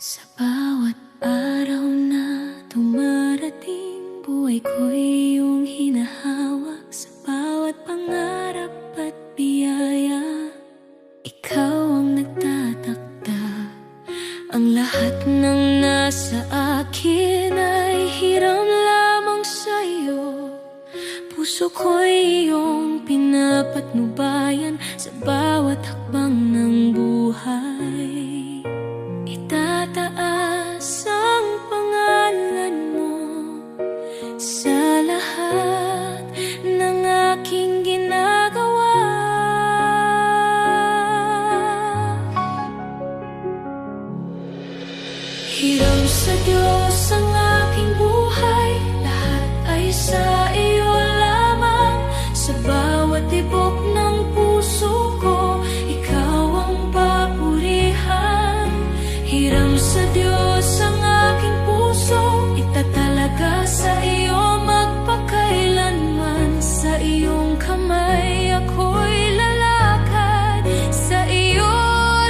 Sa bawat araw na dumarating, buhay ko'y iyong hinahawak. Sa bawat pangarap at biyaya, ikaw ang nagtatakda. Ang lahat ng nasa akin ay hiram lamang sa'yo. Puso ko'y iyong pinapatnubayan sa bawat hakbang ng buhay. Itataas ang pangalan mo sa lahat ng aking ginagawa. Hiram sa Diyos ang aking buhay, lahat ay sa iyo lamang. Sa bawat tibok ng puso ko, ikaw ang papurihan. Hiram sa Diyos ang aking puso, itatalaga sa iyo magpakailanman. Sa iyong kamay ako'y lalakad, sa iyo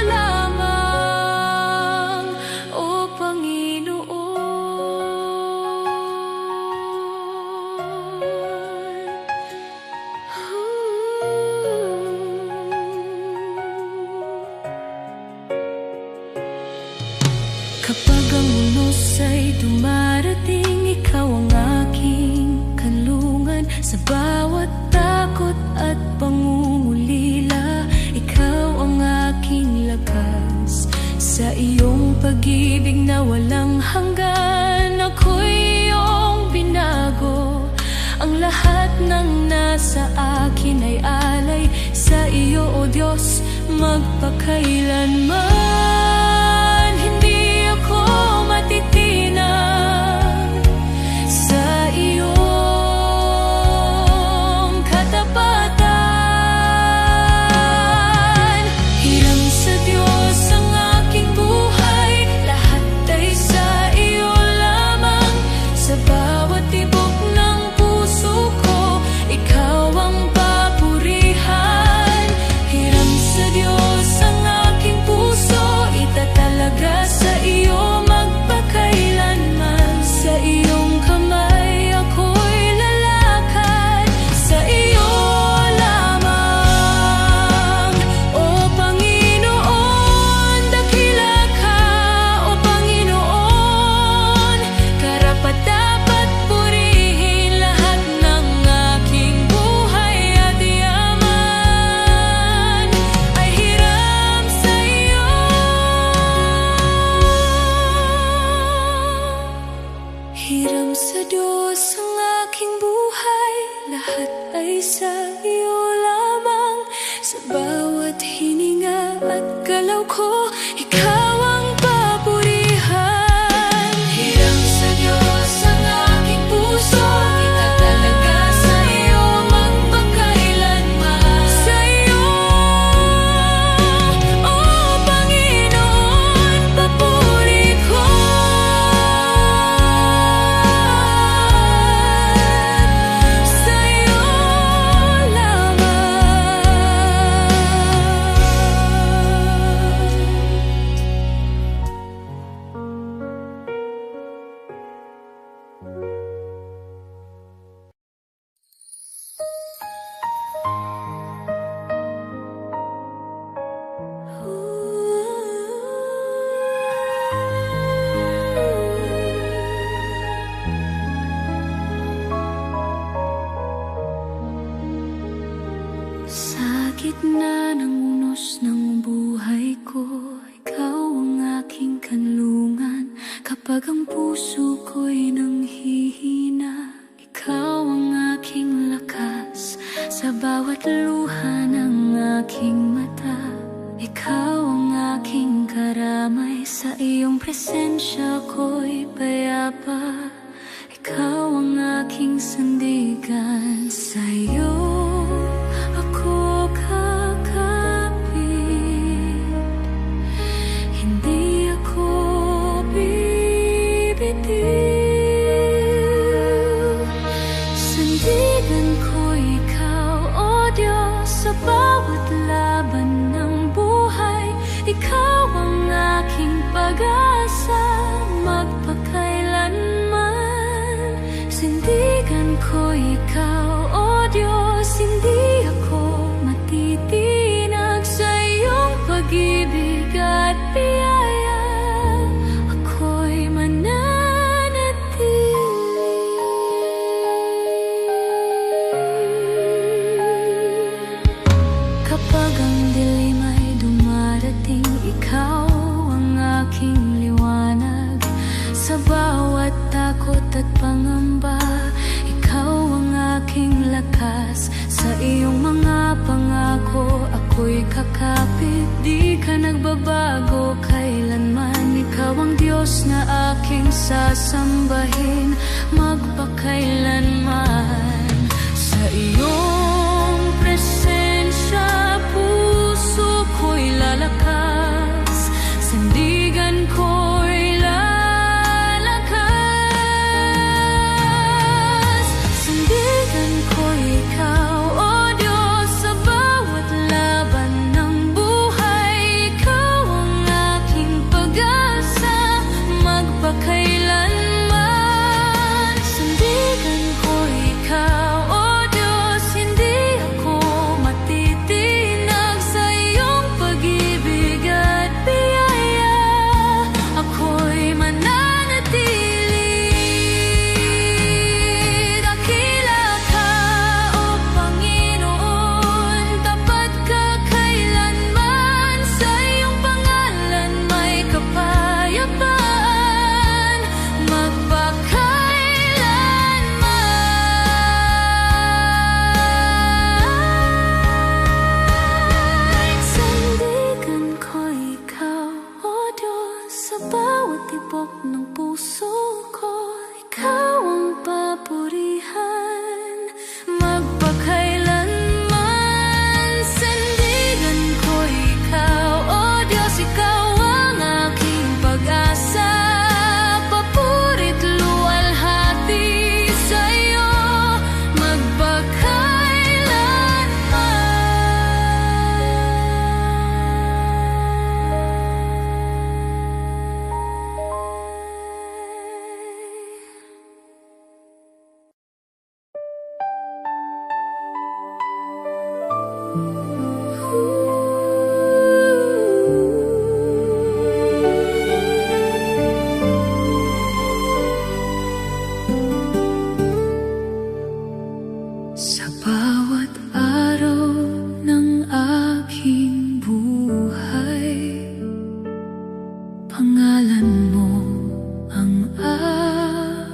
lamang, O kapag ang unos ay dumarating, ikaw ang aking kanlungan. Sa bawat takot at pangungulila, ikaw ang aking lakas. Sa iyong pag-ibig na walang hanggan, ako'y iyong binago. Ang lahat ng nasa akin ay alay sa iyo, O Diyos, magpakailanman. Hindi ako matitinag sa iyong katapatan. Hiram sa Diyos ang aking buhay, lahat ay sa iyo lamang. Sa bawat tibok ng puso ko, ikaw ang papurihan. Hiram sa Diyos ang aking puso, itatalaga sa iyo magpakailanman. Sa iyong kamay ako'y lalakad, sa iyo lamang, O Panginoon. Dakila ka, O Panginoon, karapat-dapat purihin lahat ng aking buhay at yaman ay hiram sa iyo. Hiram sa Diyos ang aking buhay, lahat ay sa iyo lamang. Sa bawat hininga at galaw ko, ikaw ang papurihan. Hiram sa Diyos ang aking puso, itatalaga sa iyo magpakailanman. Sa iyo, O Panginoon, papuri ko. Sa iyo Sa gitna ng unos ng buhay ko, ikaw ang aking kanlungan. Kapag ang puso ko'y nanghihina, ikaw ang aking lakas. Sa bawat luha ng aking mata, ikaw ang aking karamay. Sa iyong presensya ko'y payapa, ikaw ang aking sandigan. Sa iyo ako kakapit, hindi ako bibitiw. Sandigan ko ikaw, O Diyos, sa bawat laban ng buhay. Ikaw ang aking pag-asa, magpakailanman. Sindigan ko ikaw, O Diyos, hindi ako matitinag sa iyong pag-ibig at biyaya. Ako'y mananatili. Kapag ang dilim ay dumarating, ikaw ang aking liwanag. Sa bawat takot at pangamba, ikaw ang aking lakas. Sa iyong mga pangako, ako'y kakapit. Di ka nagbabago kailanman. Ikaw ang Diyos na aking sasambahin, magpakailanman. Sa iyong presensya, puso ko'y lalakas, sandigan ko'y lalakas. Sandigan ko ikaw, O Diyos, sa bawat laban ng buhay. Ikaw ang aking pag-asa, magpakailanman. Sandigan ko ikaw, O Diyos, hindi ako matitinag sa iyong pag-ibig at biyaya. Ako'y mananatili. Dakila ka, O Panginoon, tapat ka kailanman. Sa iyong pangalan may kapayapaan, magpakailanman. Sandigan ko ikaw, O Diyos, sa bawat tibok ng puso ko. Ikaw ang papurihan, magpakailanman. Sandigan ko ikaw, O Diyos, ikaw ang aking pag-asa. Papurit luwalhati sa iyo, sa bawat araw ng aking buhay, pangalan mo ang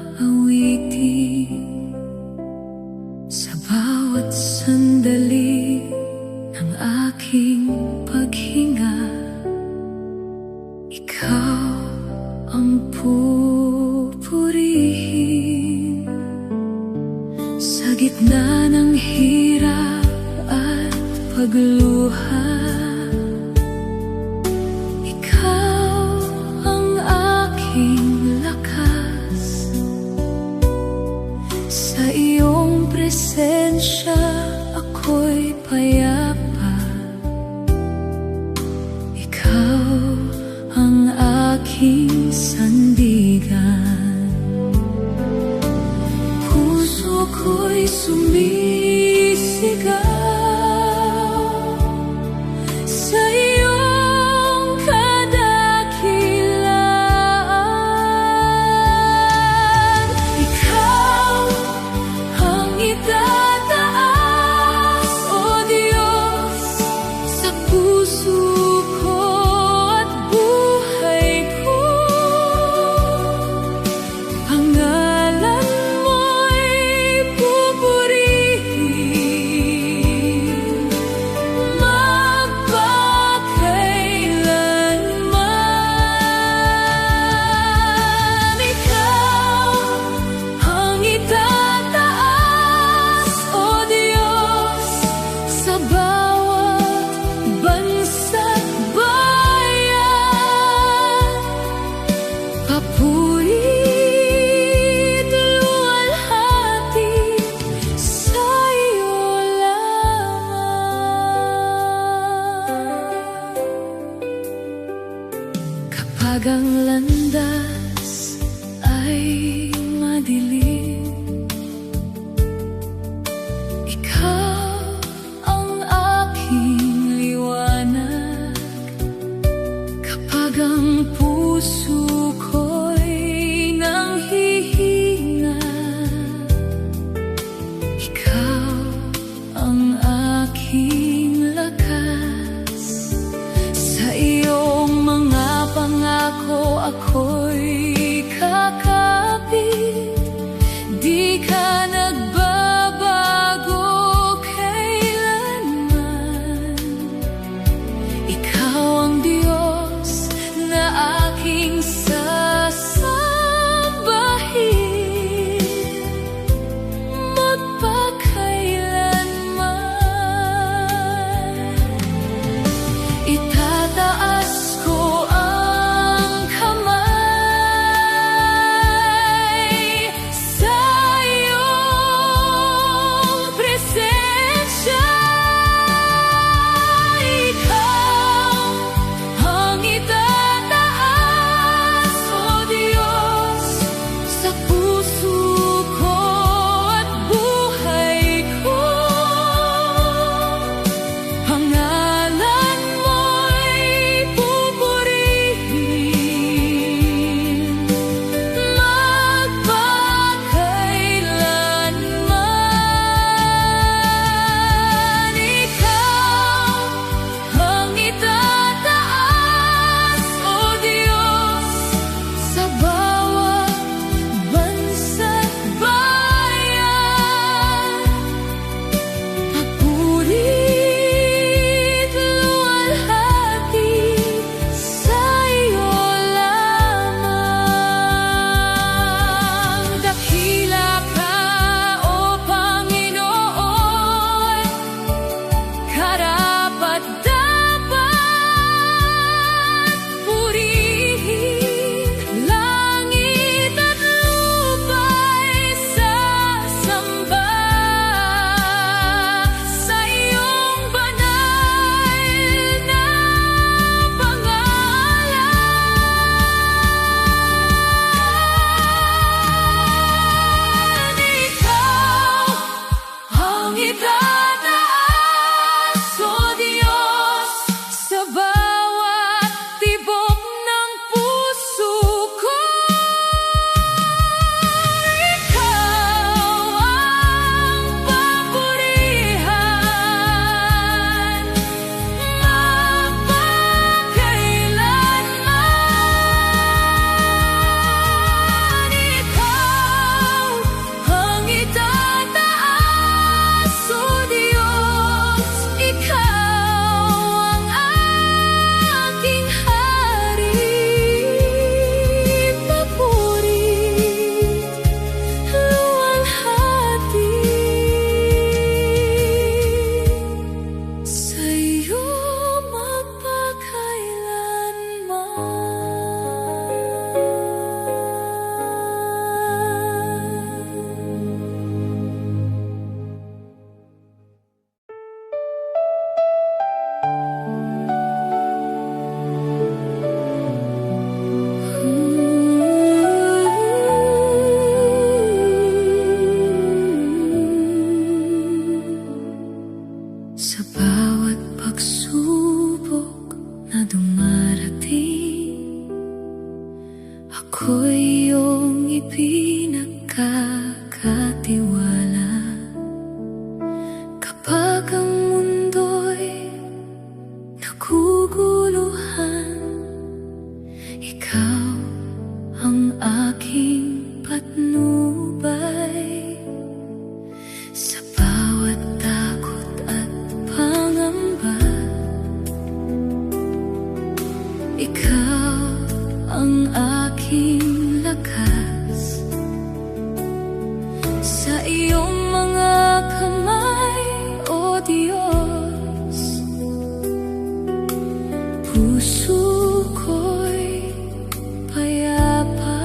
aawitin. Sa bawat sandali ng aking paghinga, ikaw ang pupurihin. Sa gitna ng hirap at pagluha, ikaw ang aking lakas. Sa iyong presensya, ako'y payapa. Ikaw ang aking sandigan. Puso ko'y sumisigaw sa iyong kadakilaan. Ikaw ang itataas, O Diyos, sa puso ko at buhay ko. Pangalan mo'y pupurihin. Kapag ang landas ay madilim, ikaw ang aking liwanag. Kapag ang puso ko'y nanghihina, ikaw ang aking lakas. Sa iyong mga pangako ako'y kakapit. Di ka nagbabago kailanman. Ikaw ang Diyos na aking sasambahin magpakailanman. Itataas ko ang kamay sa iyong presensya. Ikaw ang itataas, O Diyos, sa puso ko at buhay ko. Pangalan mo'y pupurihin magpakailanman. Ikaw ang itataas, O Diyos, sa bawat bansa't bayan. Papurit luwalhati sa iyo lamang. Dakila ka, O Panginoon, karapat-dapat purihin. Langit at lupa'y sasamba sa iyong banal na pangalan. Ikaw ang itataas, O Diyos, sa bawat tibok ng puso ko. Ikaw ang papurihan magpakailanman. Ikaw ang itataas, O Diyos. Ikaw ang aking hari. Papurit luwalhati sa iyo magpakailanman. Sa bawat pagsubok na dumarating, ako'y iyong ipinagkakatiwala. Kapag ang mundo'y naguguluhan, ikaw ang aking patnubay. Sa bawat takot at pangamba, ikaw ang aking lakas. Sa iyong mga kamay, O Diyos, puso ko'y payapa.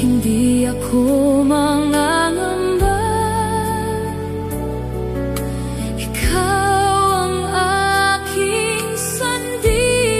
Hindi ako mangangamba. Ikaw ang aking sandigan.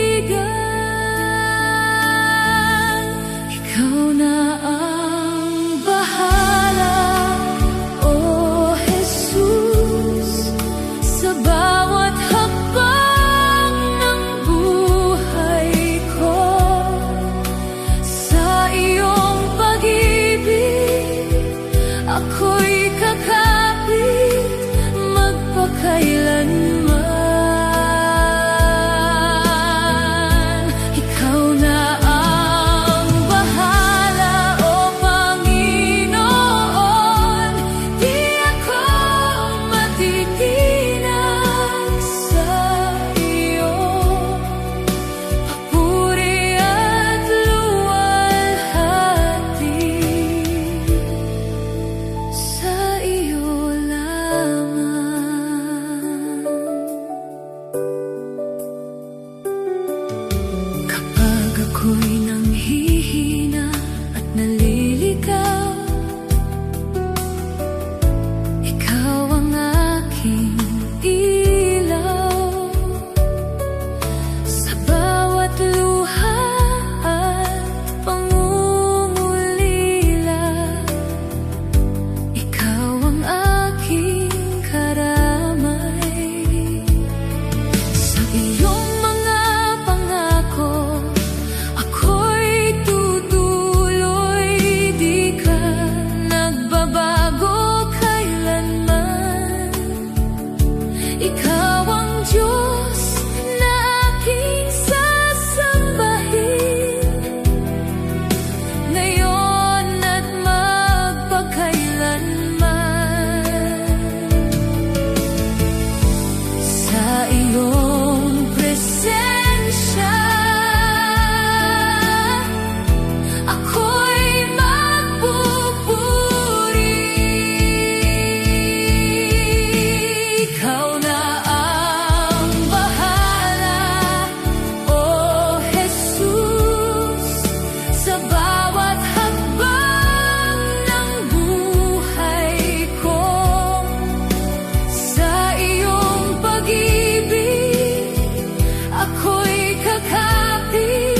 mo'y kakapit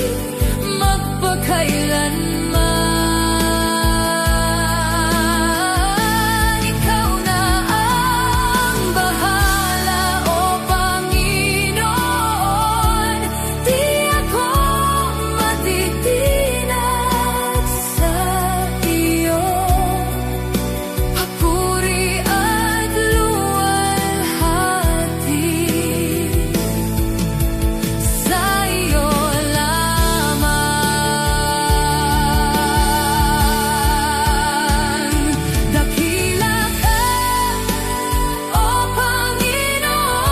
magpakailanman. Ikaw na ang bahala, O Panginoon. Di ako matitinag sa iyo. Papuri at luwalhati sa iyo lamang. Dakila ka, O Panginoon.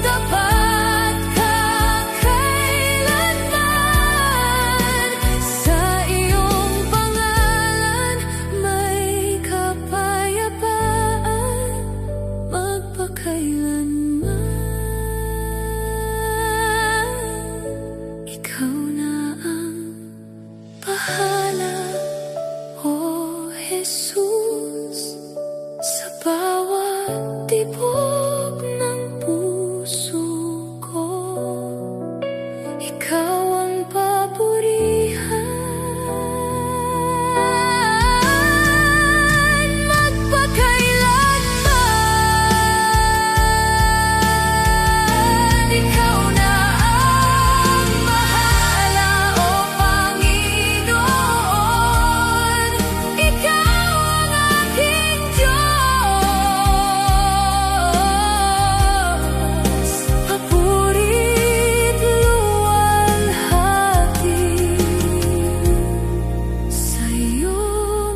Tapat ka kailanman. Sa iyong pangalan may kapayapaan magpakailanman. Ikaw na ang bahala, O Jesus, sa bawat tibok ng puso ko. Ikaw ang papurihan magpakailanman. Ikaw na ang bahala, O Panginoon. Ikaw ang aking Diyos. Papuri't luwalhati sa iyo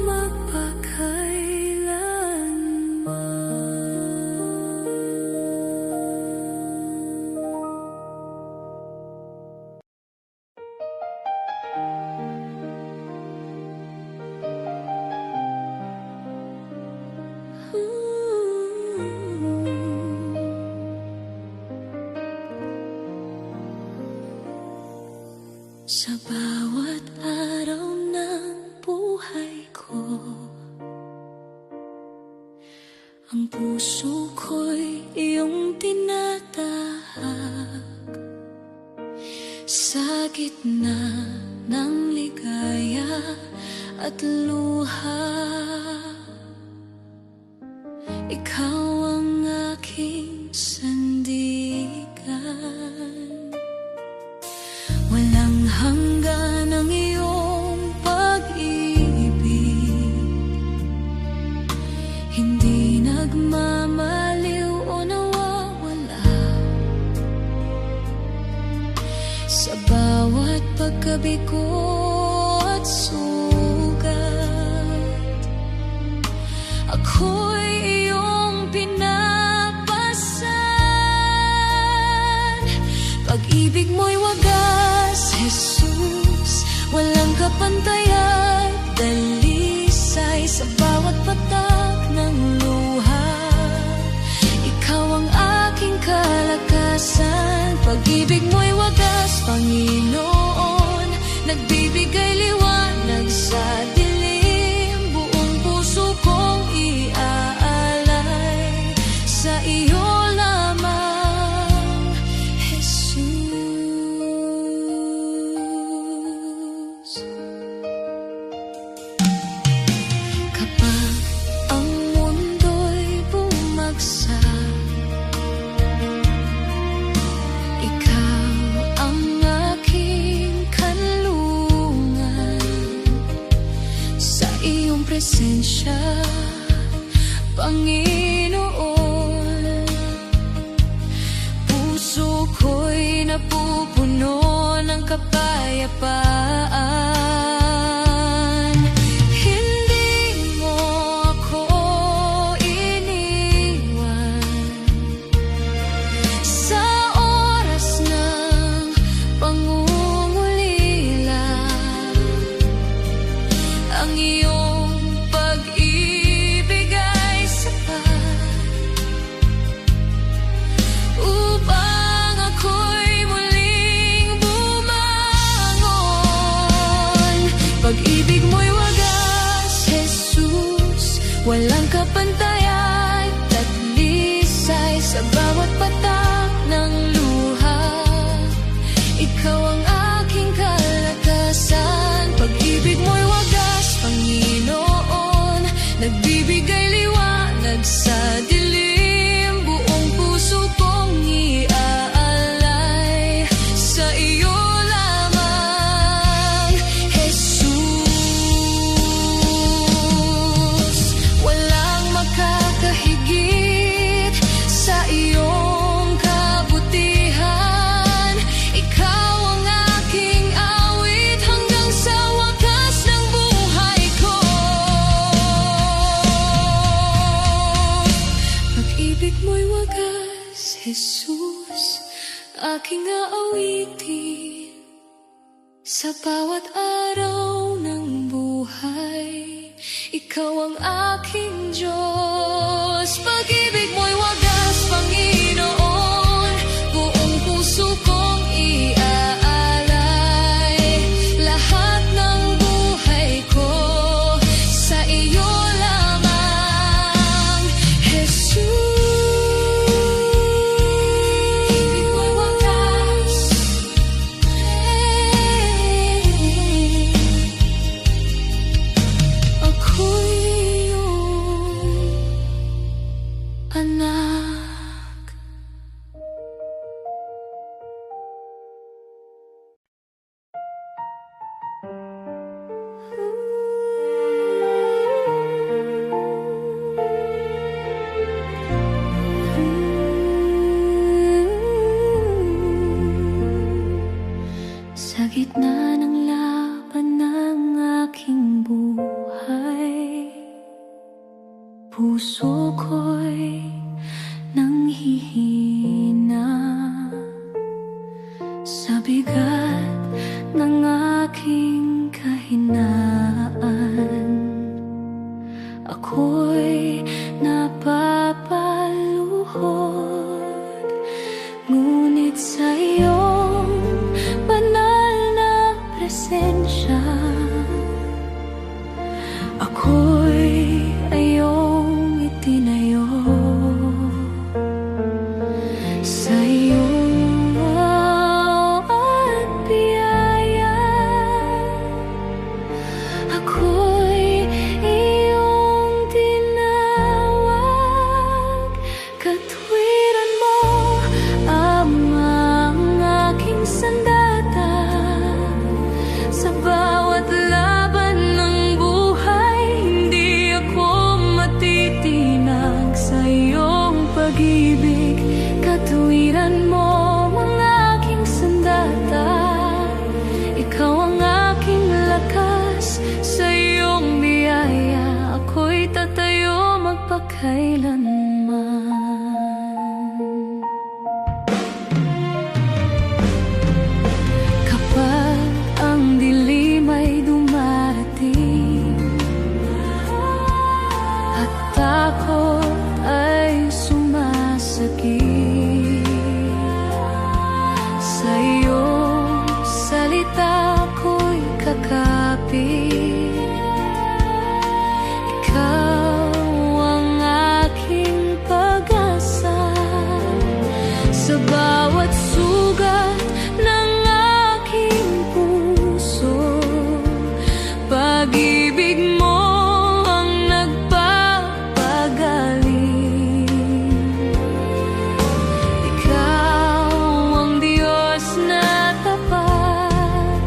magpakailanman. Sa bawat araw ng buhay ko, ang puso ko'y iyong tinatahak. Sa gitna ng ligaya at luha, ikaw ang aking sandigan. Walang hanggan ang iyong pag-ibig, hindi nagmamaliw o nawawala. Sa bawat pagkabigo at sugat, ako'y iyong pinapasan. Pag-ibig mo'y wagas, Jesus, walang kapantay at dalisay. Sa bawat patak ng luha, ikaw ang aking kalakasan. Pag-ibig mo'y wagas, Panginoon, nagbibigay liwanag sa dilim. Buong puso kong iaalay sa iyo lamang, Jesus. Kapag ang mundo'y bumagsak, ikaw ang aking kanlungan. Sa iyong presensya, Panginoon, puso ko'y napupuno ng kapayapaan. Hindi mo ako iniwan sa oras ng pangungulila. Ang iyong pag-ibig ay sapat upang ako'y muling bumangon. aking aawitin sa bawat araw ng buhay. Ikaw ang aking Diyos, pag-ibig mo'y wagas, Panginoon. Buong puso kong iaalay, lahat ng buhay ko sa iyo lamang, Jesus. Pag-ibig mo'y wagas, ako'y iyong anak. Sa gitna ng laban ng aking buhay, puso ko'y nanghihina sa bigat ng aking kahinaan. Ako'y napapaluhod, ngunit sa iyong banal na presensya, ako'y ayong itinayo. Sa iyong at biyaya, ako'y iyong tinawag. Katwiran mo ang aking sandata sa bawat laban ng buhay. Hindi ako matitinag sa iyong pag-ibig. Katwiran mo ang aking sandata, ikaw ang aking lakas. Sa iyong biyaya ako'y tatayo magpakailanman. Kapag ang dilim ay dumarating at takot ay sumasakit, sa iyong salita ko'y kakapit. Ikaw ang aking pag-asa sa bawat sugat ng aking puso. Pag-ibig mo ang nagpapagaling. Ikaw ang Diyos na tapat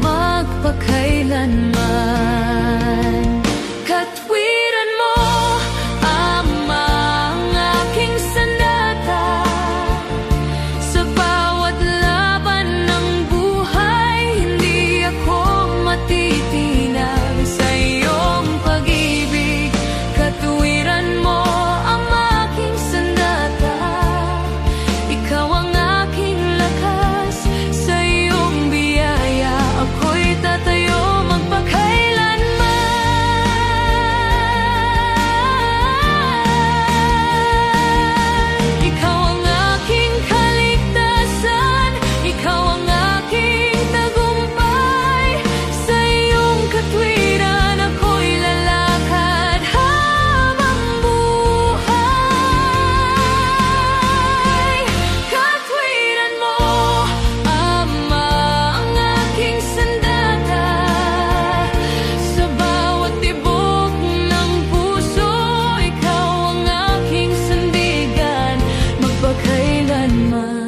magpakailanman. Katwiran mo ang aking sandata sa bawat laban ng buhay. Hindi ako matitinag sa iyong pag-ibig. Katwiran mo ang aking sandata, ikaw ang aking lakas. Sa iyong biyaya ako'y tatayo magpakailanman. Ikaw ang aking kaligtasan, ikaw ang aking tagumpay. Sa iyong katwiran ako'y lalakad habang buhay. Katwiran mo Ama ang aking sandata sa bawat tibok ng puso. Ikaw ang aking sandigan magpakailanman.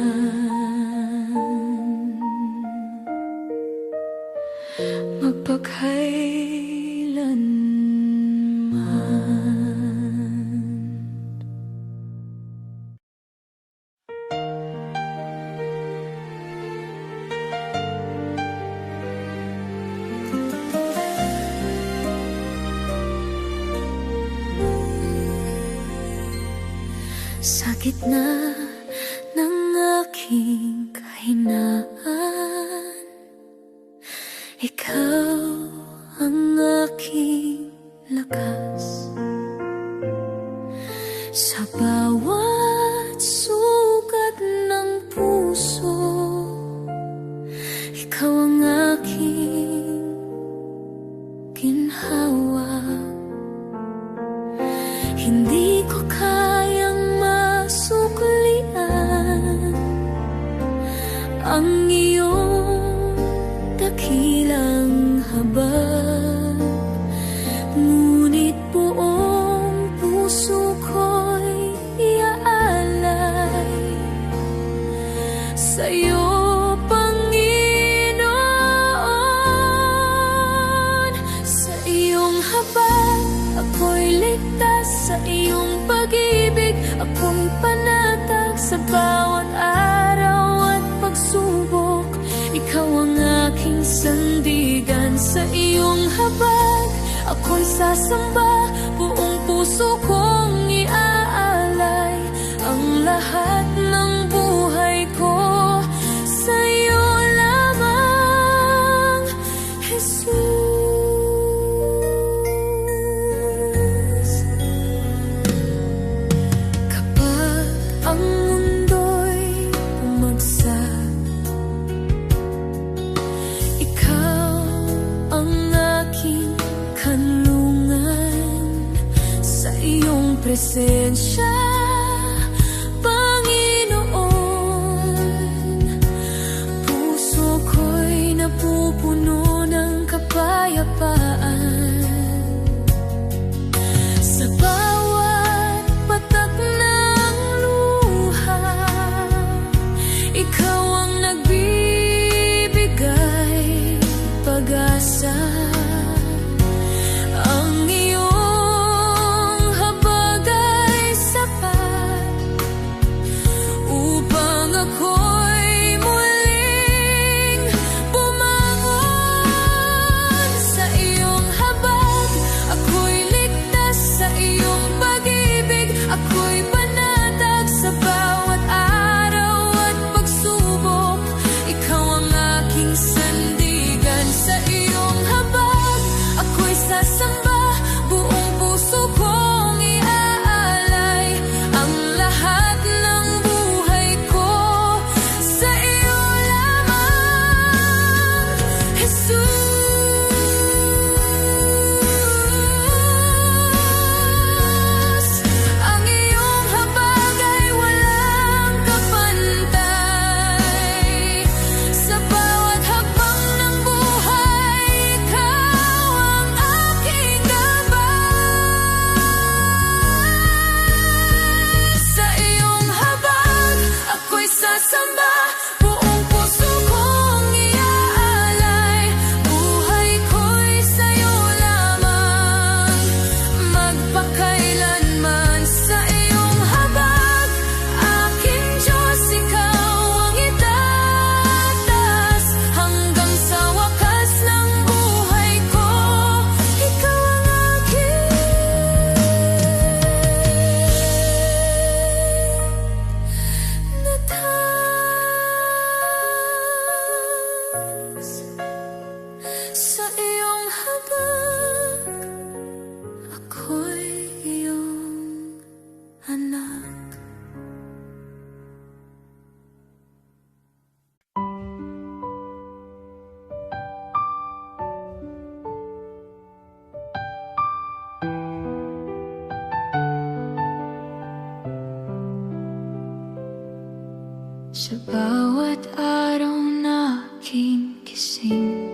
Sa gitna ng ang iyong dakilang habag. Ngunit buong puso ko'y iaalay sa'yo, Panginoon. Sa iyong habag ako'y ligtas, sa iyong pag-ibig ako'y panatag. Sa bawat araw at pagsubok, ikaw ang aking sandigan. Sa iyong habag ako'y sasamba, buong puso kong iaalay ang lahat ng buhay ko. Sa iyo lamang, Jesus. Kapag ang mundo'y bumagsak, ikaw ang aking kanlungan. Sa iyong presensya, Panginoon, puso ko'y napupuno ng kapayapaan. Sa bawat patak ng luha, ikaw ang nagbibigay pag-asa. Ang iyong habag ay sapat upang ako'y muling bumangon. Sa iyong habag ako'y ligtas, sa iyong pag-ibig ako'y panatag. Sa bawat araw at pagsubok, ikaw ang aking sandigan. Sa iyong habag ako'y sasamba, buong puso kong iaalay ang lahat ng buhay ko. Sa iyo lamang, Jesus. Ang iyong habag ay walang kapantay. Sa bawat hakbang ng buhay, ikaw ang aking gabay. Sa iyong habag ako'y sasamba, buong puso kong iaalay. Buhay ko'y sa'yo lamang, magpakailanman. Sa iyong habag, aking Diyos, ikaw ang itatas. Hanggang sa wakas ng buhay ko, ikaw ang aking natas. Sa iyong habag ako'y iyong anak. Sa bawat araw na aking gising,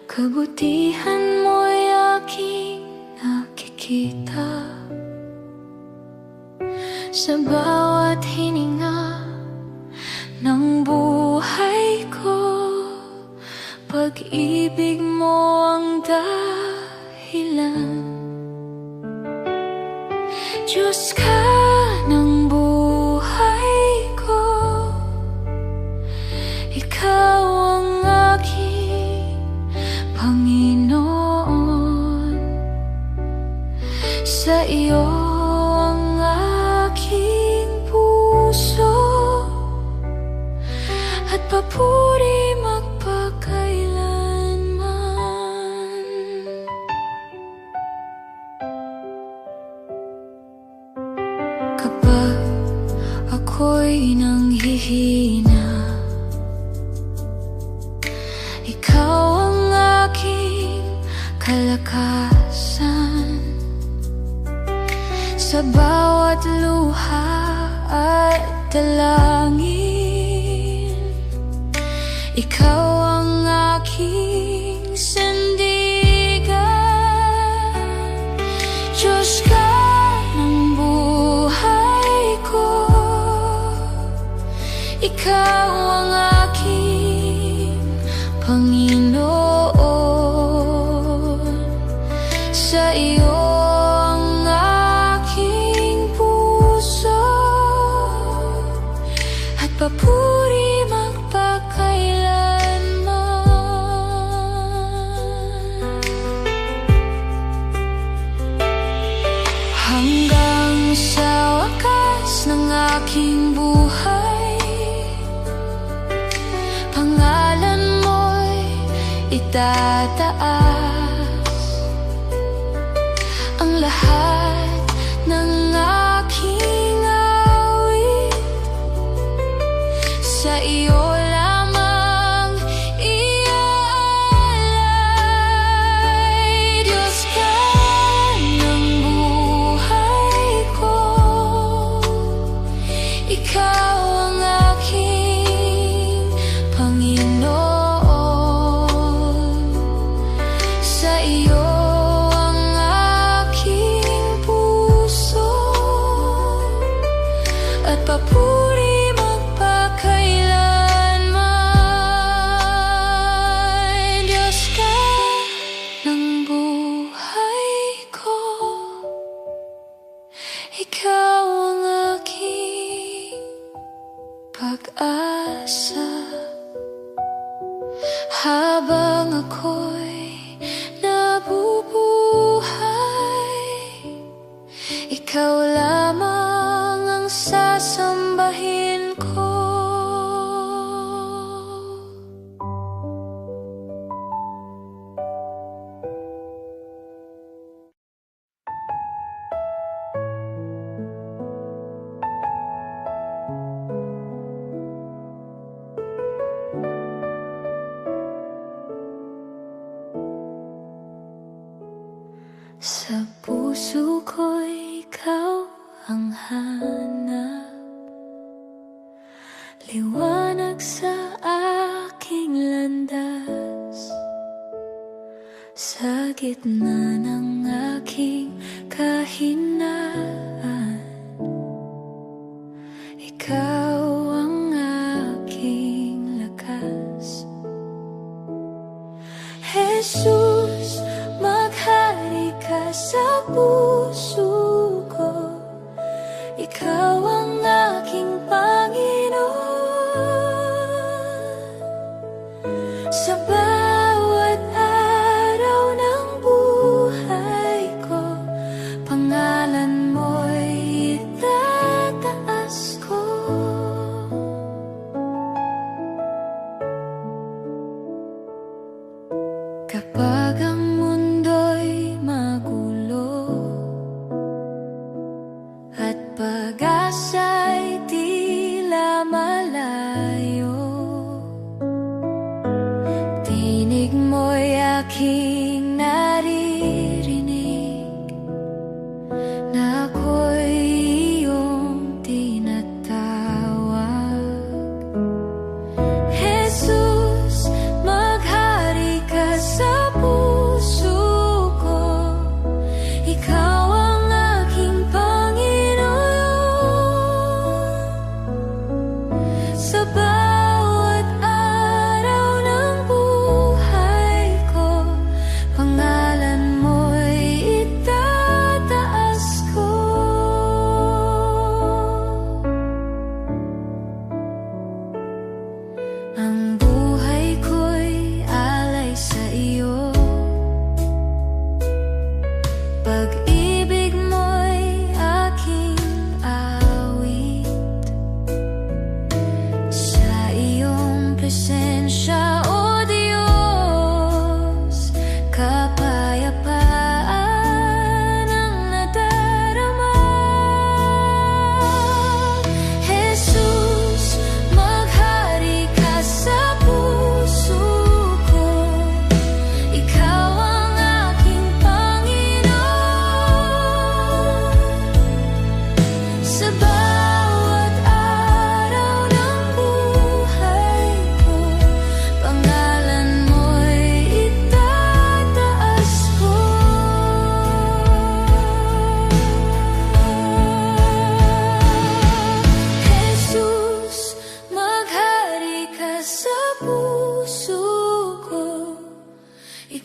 kabutihan mo'y aking nakikita. Sa bawat hininga ng buhay ko, pag-ibig mo ang dahilan. Diyos ka ng buhay ko, ikaw ang aking Panginoon. Sa iyo ang aking puso at papuri magpakailanman. Kapag ako'y nanghihina, ikaw ang aking kalakasan. Sa bawat luha at dalangin, Ikaw ang aking sandigan, Diyos ka ng buhay ko. Ikaw ang aking Panginoon. Sa iyo ang aking puso at papuri magpakailanman. Hanggang sa wakas ng aking buhay, pangalan mo'y itataas. Ang lahat ng aking awit sa iyo lamang iaalay. Diyos ka ng buhay ko, ikaw ang aking Panginoon. Sa iyo at papuri magpakailanman. Diyos ka ng buhay ko, ikaw ang aking pag-asa. Habang ako'y nabubuhay, ikaw lamang ang sasambahin ko. Sa puso ko'y ikaw ang hanap, liwanag sa aking landas. Sa gitna ng aking kahinaan, ikaw ang aking lakas. Jesus, maghari ka sa puso ko, ikaw ang aking Panginoon. Sa bawat araw ng buhay ko, pangalan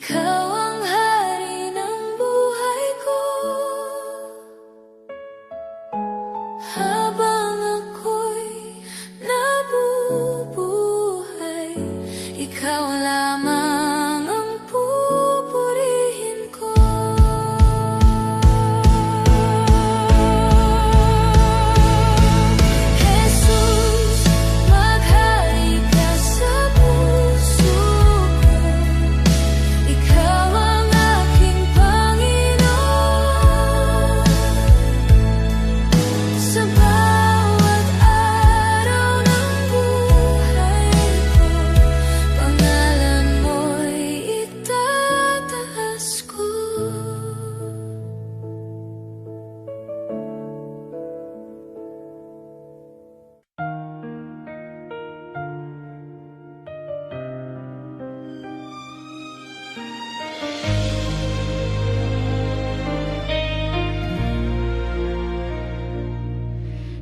ikaw ang hari ng buhay ko. Habang ako'y nabubuhay, ikaw lamang ang pupurihin ko. Jesus, maghari ka sa puso ko. Ikaw ang aking Panginoon. Sa bawat araw ng buhay ko, pangalan mo'y itataas ko.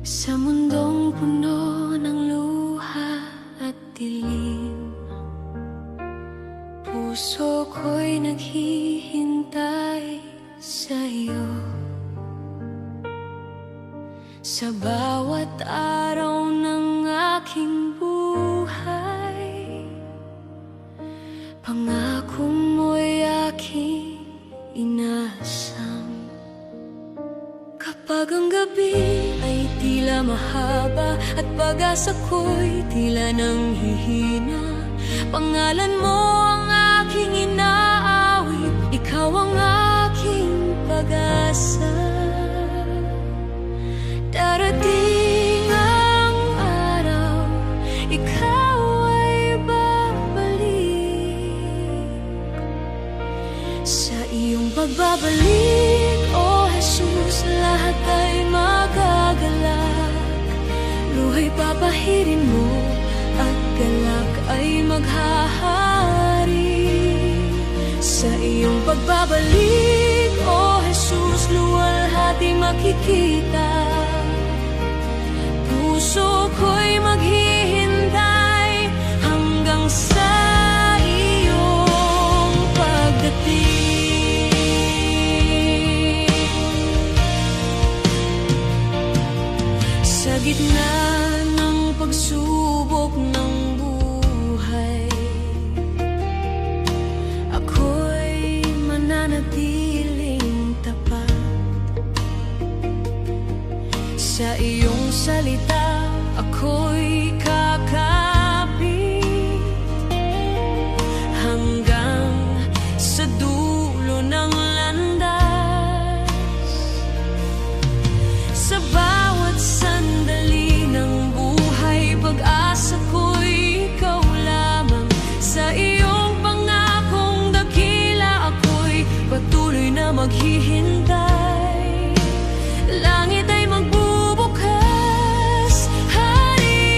Sa mundong puno ng luha at dilim, puso ko'y naghihintay sa iyo. Sa bawat araw ng aking buhay, pangako mo'y aking inaasam. Kapag ang gabi ay tila mahaba at pag-asa ko'y tila nang hihina, pangalan mo ang aking inaawit, ikaw ang aking pag-asa. Darating ang araw, ikaw ay babalik. Sa iyong pagbabalik, O Jesus, lahat ay magagalak. Luha'y papahirin mo at galak ay maghahari. Sa iyong pagbabalik, O Jesus, luwalhati makikita. Puso ko'y maghihintay hanggang sa iyong pagdating. Sa gitna ng pagsubok ng buhay, ako'y mananatiling tapat. Sa iyong salita, ako'y kakapit hanggang sa dulo ng landas. Sa bawat sandali ng buhay, pag-asa ko'y ikaw lamang. Sa iyong pangakong dakila, ako'y patuloy na maghihintay. Langit ay magbubukas, hari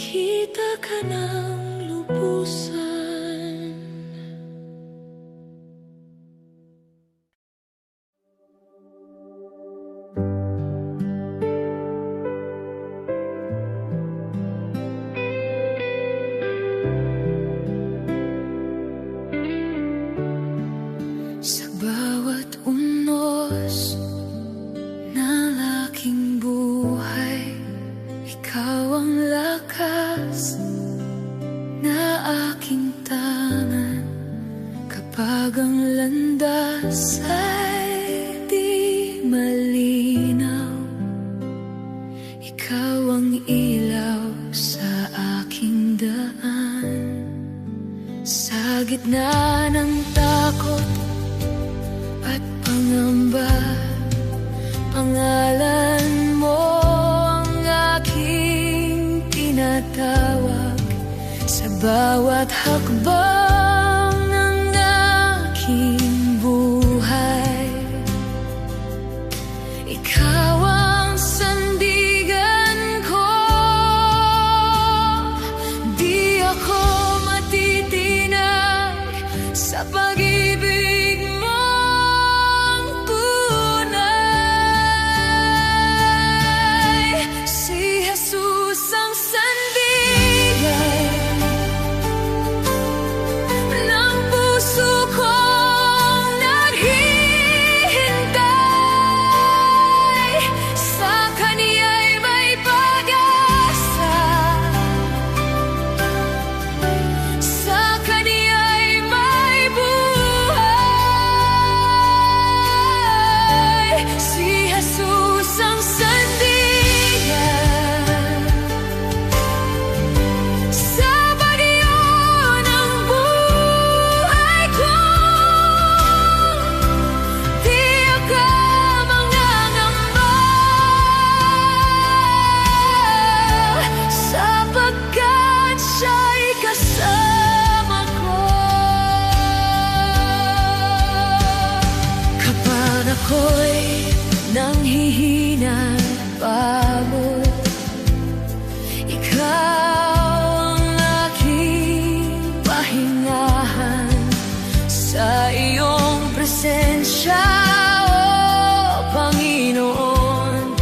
kita ka ng lubusan. Sa bawat unos ng aking buhay, ikaw ang lakas na aking tangan. Kapag ang landas ay di malinaw, ikaw ang ilaw sa aking daan. Sa gitna ng takot at pangamba, pangalan mo ang aking tinatawag. Sa bawat hakbang ng aking buhay, ikaw ang sandigan ko. Di ako matitinag sa pag-ibig mong tunay. Si Jesus ang sandigan ng puso kong naghihintay. Sa Kaniya'y may pag-asa, sa Kaniya'y may buhay. Si Jesus ang sandigan sa bagyo ng buhay ko. Di ako mangangamba, sapagkat siya'y kasama ko. Kapag ako'y nanghihina at pagod, ikaw ang aking pahingahan. Sa iyong presensya, o Panginoon,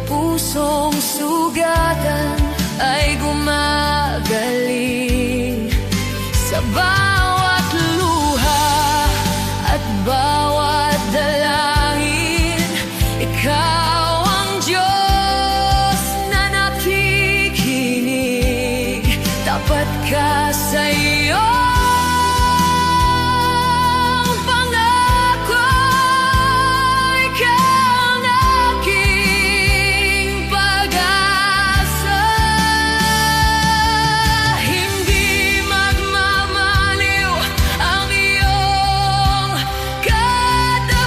pusong sugatan ay gumagaling. Sa bawat luha at bawat dalangin, ikaw ang Diyos na nakikinig. Tapat ka sa iyong pangako. Ikaw ang aking pag-asa. Hindi magmamaliw ang iyong katapatan.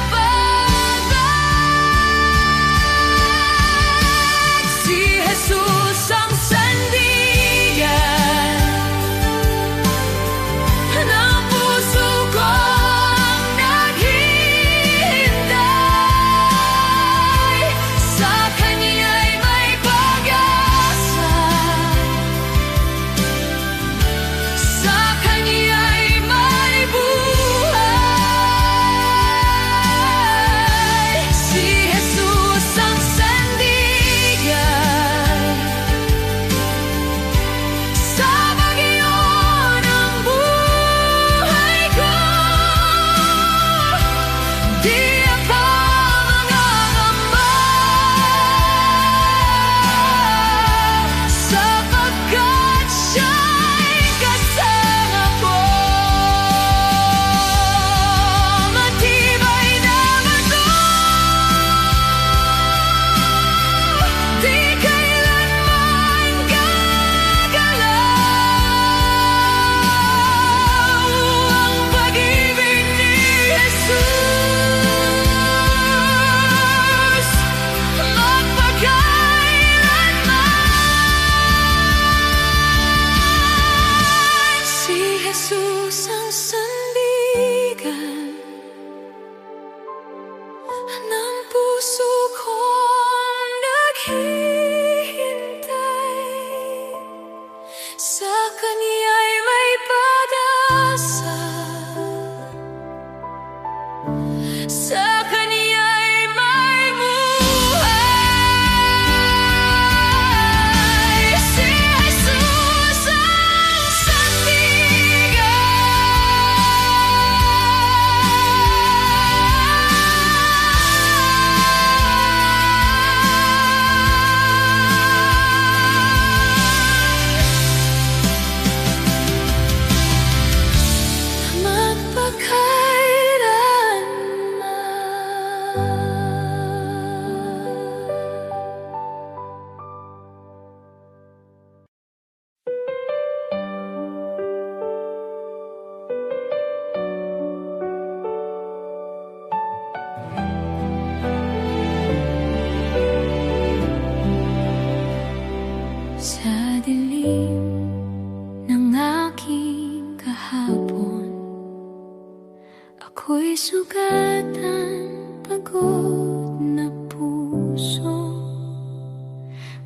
sugatan, pagod na puso.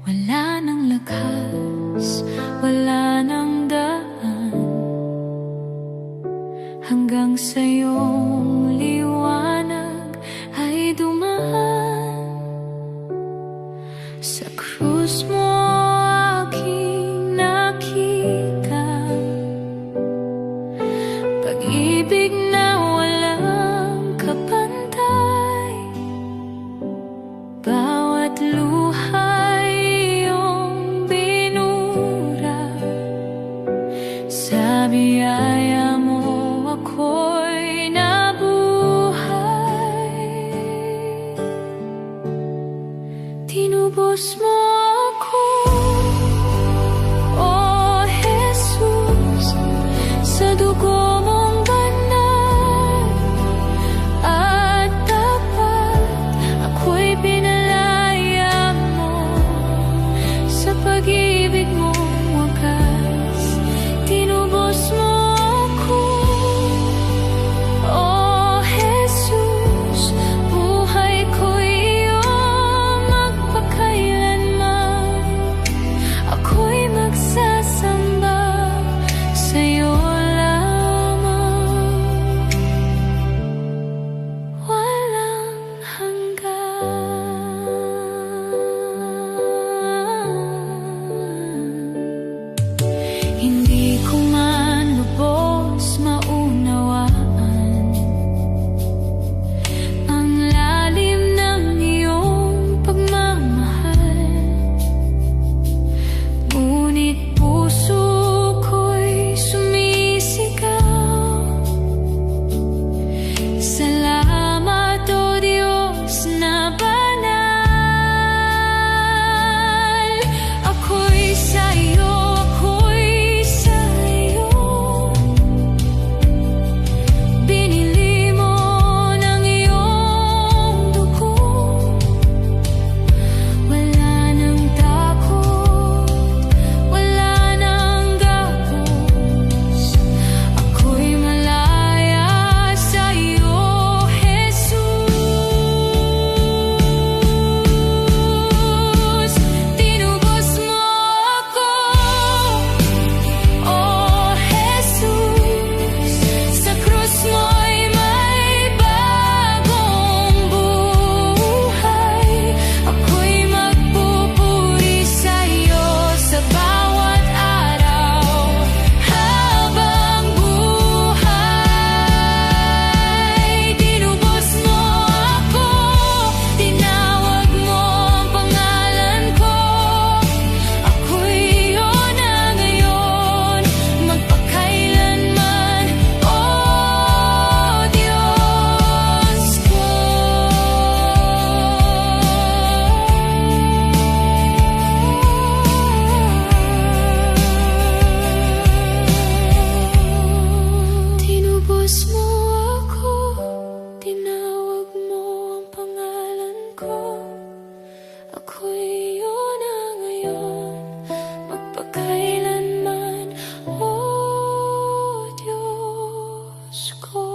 Wala nang lakas, wala nang daan, hanggang sa iyong liwanag ay dumaan. Sa krus mo aking nakita pag-ibig na walang kapantay. Bawat luha'y iyong binura, sa biyaya mo ako'y nabuhay. Tinubos mo ako, oh Jesus, sa dugo mong banal at tapat. Ako'y pinalaya mo sa pag-ibig mong wakas. Tinubos mo ako, oh Jesus, buhay ko'y iyong magpakailanman. Ako'y magsasamba sa'yo lamang, walang hanggan. Hindi ko man lubos maunawaan ang lalim ng iyong pagmamahal, ngunit puso ko'y sumisigaw. Salamat, O Diyos na banal. Ako'y sa'yo, ako'y sa'yo. Binili mo ng iyong dugo. Wala nang takot, wala nang gapos. Ako'y malaya sa'yo, Jesus. Tinubos mo ako, oh Jesus. Sa krus mo'y may bagong buhay. Ako'y magpupuri sa'yo sa bawat araw habang buhay. Tinubos mo ako, tinawag mo ang pangalan ko. Ako'y iyong na ngayon, magpakailanman, oh Diyos ko. Tinubos mo ako, tinawag mo ang pangalan ko. Ako'y iyong na ngayon, magpakailanman, oh Diyos ko.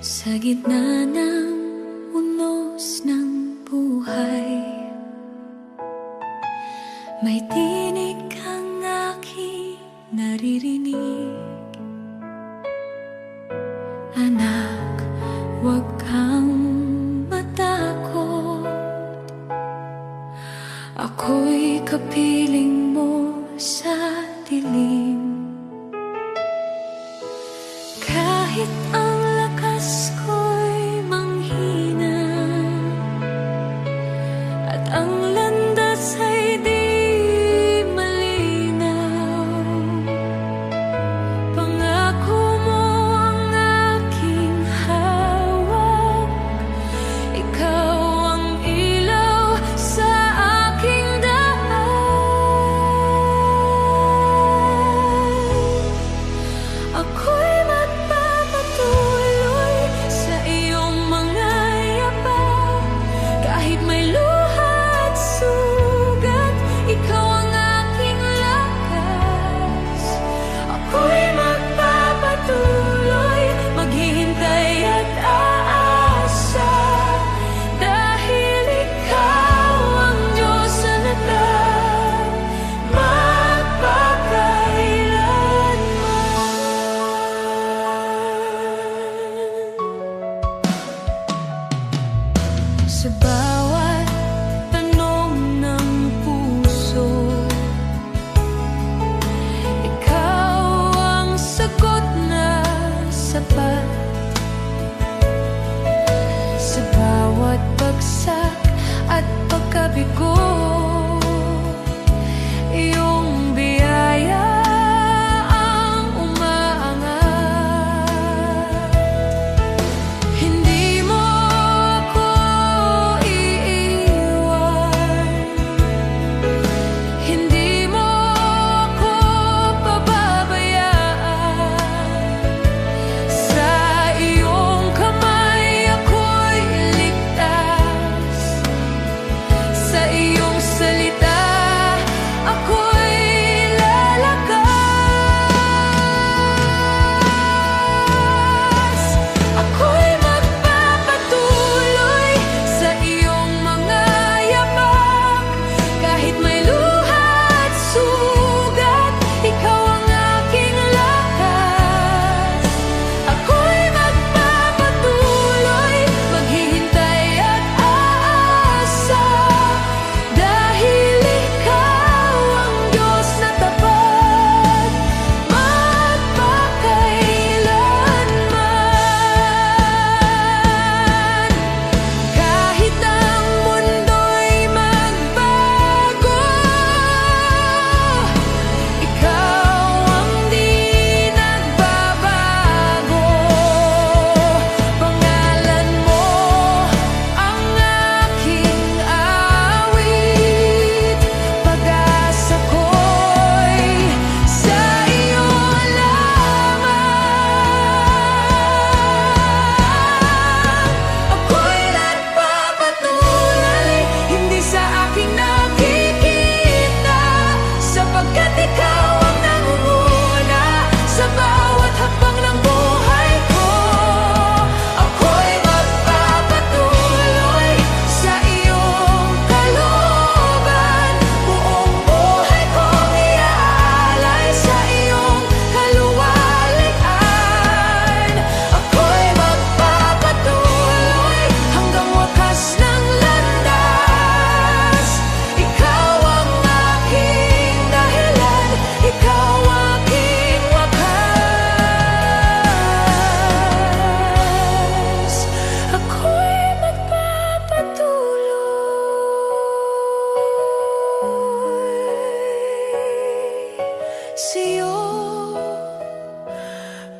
Sa gitna ng unos ng buhay, may tinig kang aking naririnig. Anak, huwag kang matakot. Ako'y kapiling mo sa dilim. Kahit ang lakas ko'y manghina at ang landas ay di malinaw, pangako mo ang aking hawak. Ikaw ang ilaw sa aking daan.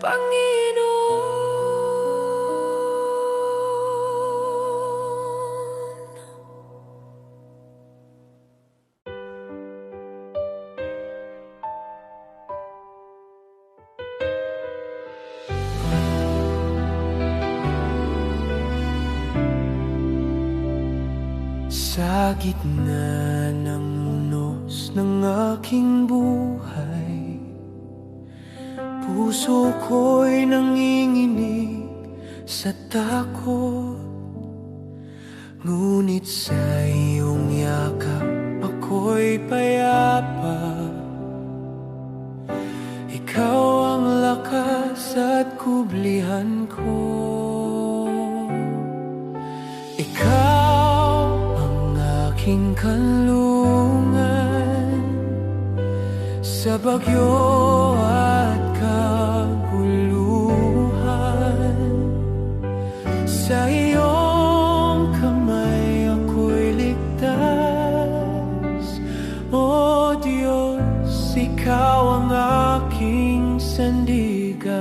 Panginoon. Sa gitna ng unos ng aking buhay, puso ko'y nanginginig sa takot. Ngunit sa iyong yakap ako'y payapa. Ikaw ang lakas at kublihan ko. Ikaw ang aking kanlungan sa bagyo at kaguluhan. Sa iyong kamay ako'y ligtas. O Diyos, ikaw ang aking sandigan.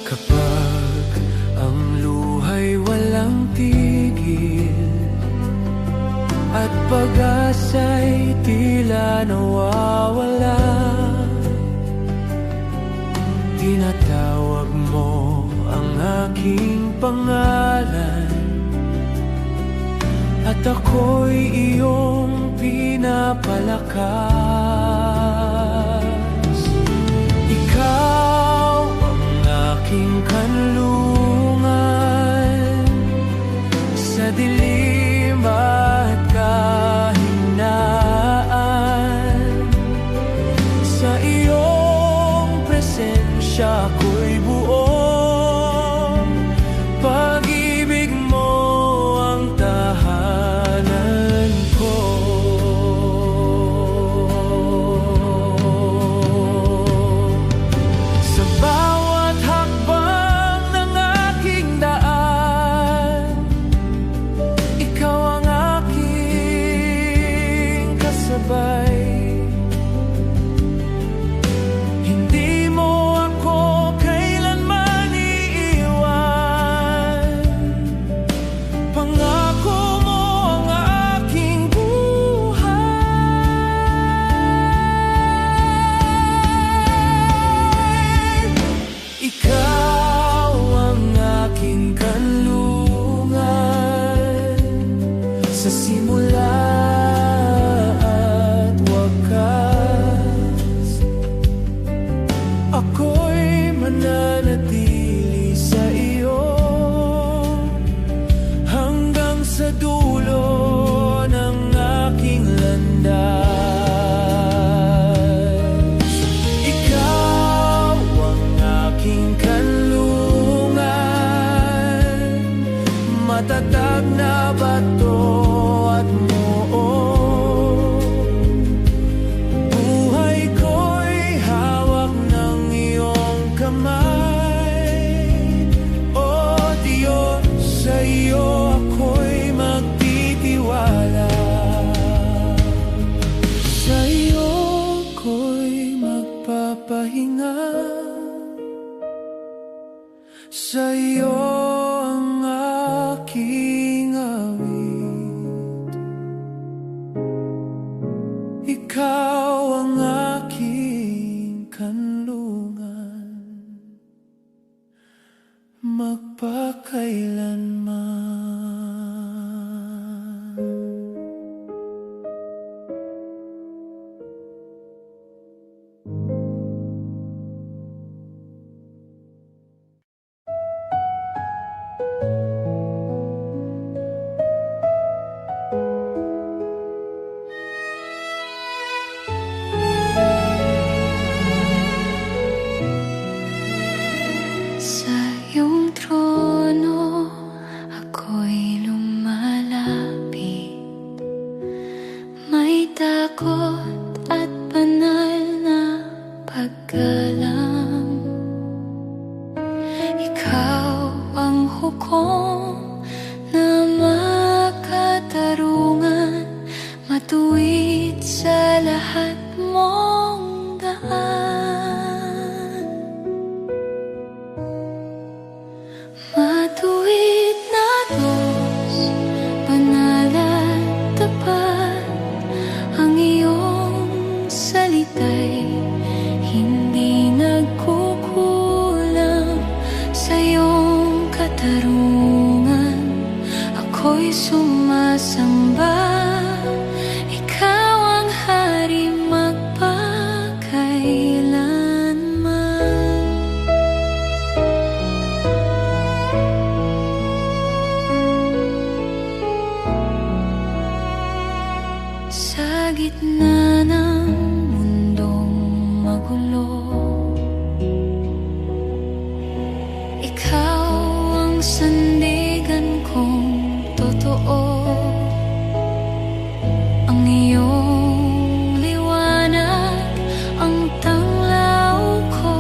Kapag ang luha'y walang tigil at pag-asa'y tila nawawala, tinatawag mo ang aking pangalan at ako'y iyong pinapalakas. Ikaw ang aking kanlungan sa dilim at kahinaan. Sa iyong presensya ako'y buong pag-ibig mo ang tahanan ko. Sa bawat hakbang ng aking daan, ikaw ang aking kasabay. Hindi mo ako kailanman iiwan. Pangako mo ang aking buhay. Ikaw ang aking kanlungan sa simula at wakas. Ako'y mananatili sa iyo hanggang sa dulo ng aking landas. Ikaw ang aking kanlungan, matatag na bato at moo. Buhay ko'y hawak ng iyong kamay. O Diyos, sa iyo ako'y magtitiwala. Sa iyo ako'y magpapahinga. Sa iyo ang aking awit. Ikaw ang aking kanlungan magpakailanman. lahat mong daan. Matuwid na Diyos, banal at tapat, ang iyong salita'y hindi nagkukulang. Sa iyong katarungan ako'y sumasamba. Ikaw ang hari magpakailanman. Sa gitna ng mundong magulo, ikaw ang sandigan kong totoo. Ang iyong liwanag ang tanglaw ko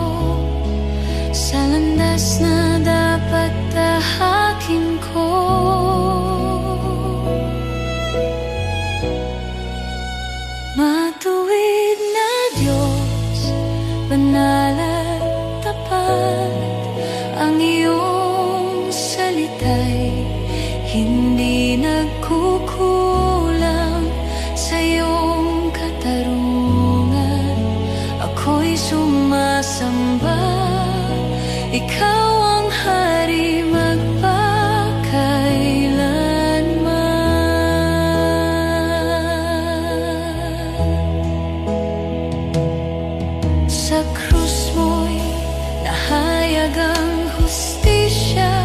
sa landas na dapat tahakin ko. Matuwid na Diyos, banal at tapat, ang iyong salita'y hindi nagkukulang. Sa iyong katarungan ako'y sumasamba. Ikaw ang hari magpakailanman. Sa krus mo'y nahayag ang hustisya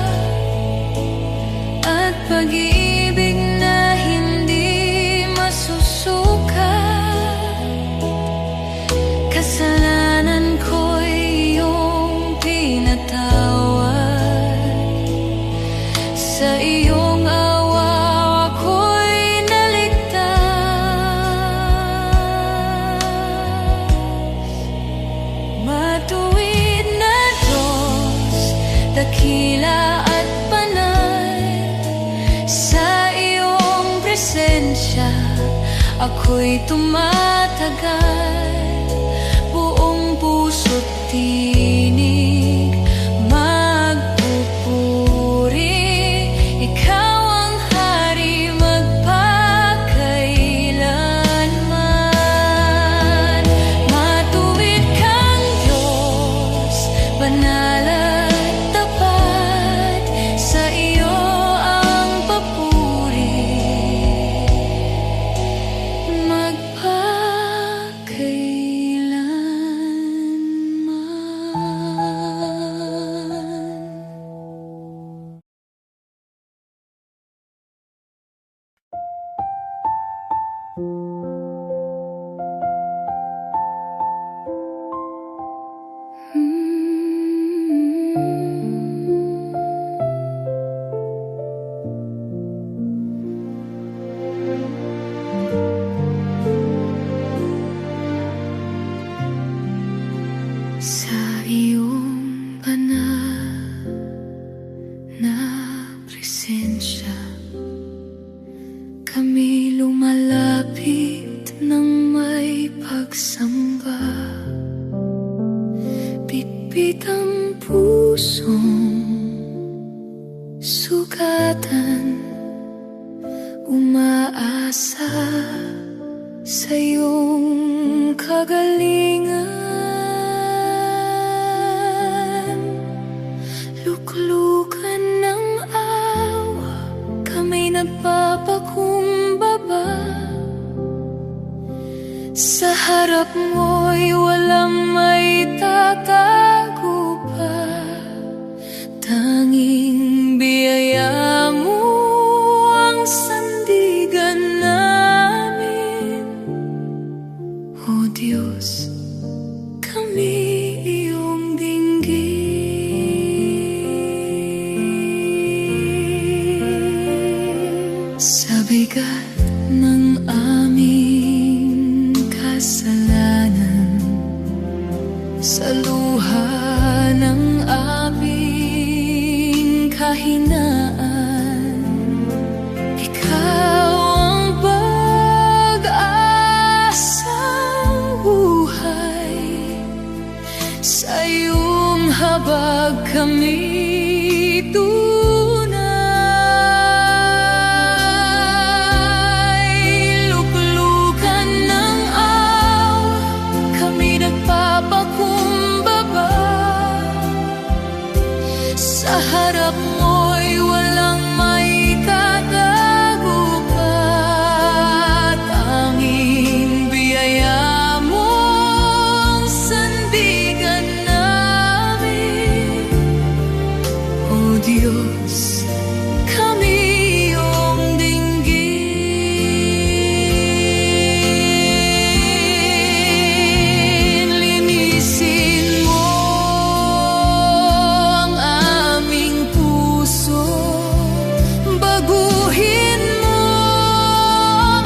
at pag-ibig na hindi masusuka. Kasalanan ko'y iyong pinatawad. Sa iyong awa ako'y naligtas. Matuwid na Diyos, dakila at banal, sa iyong presensya ako'y tumatagal. Buong puso't tinig magpupuri. Ikaw ang hari magpakailanman. Matuwid kang Diyos, banal at tapat, sa iyo ang papuri. Sa iyong banal na presensya kami lumalapit ng may pagsamba. Bitbit ang pusong sugatan, umaasa sa iyong kagalingan. Luklukan ng awa, kami nagpapakumbaba. Sa harap mo'y walang may tatago pa. Tanging biyaya mo ang sandigan namin. O Diyos, kami iyong dinggin. Sa bigat ng aming kasalanan, sa luha ng aming kahinaan, ikaw ang pag-asa kami tunay. Luklukan ng awa, kami nagpapakumbaba. Sa harap mo'y walang may katago pa. Tanging biyaya mong sandigan namin. O Diyos, kami iyong dinggin. Linisin mo ang aming puso. Baguhin mo ang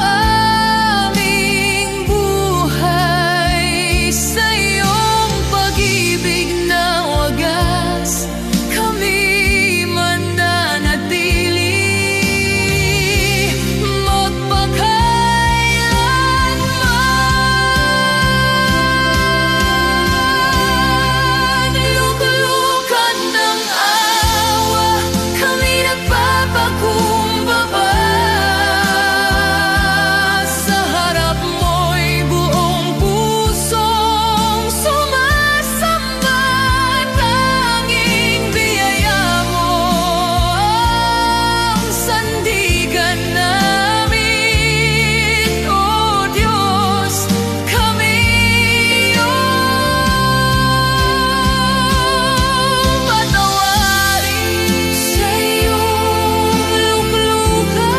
aming buhay. Sa iyong pag-ibig na wagas, kami mananatili. Magpakailanman. Luklukan ng awa, kami nagpapakumbaba. Sa harap mo'y buong pusong sumasamba. Tanging biyaya mo ang sandigan namin. O Diyos, kami iyong patawarin. Sa iyong luklukan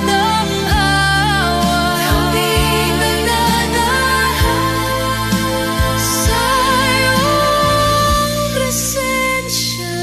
ng awa, kami nananahan sa iyong presensya.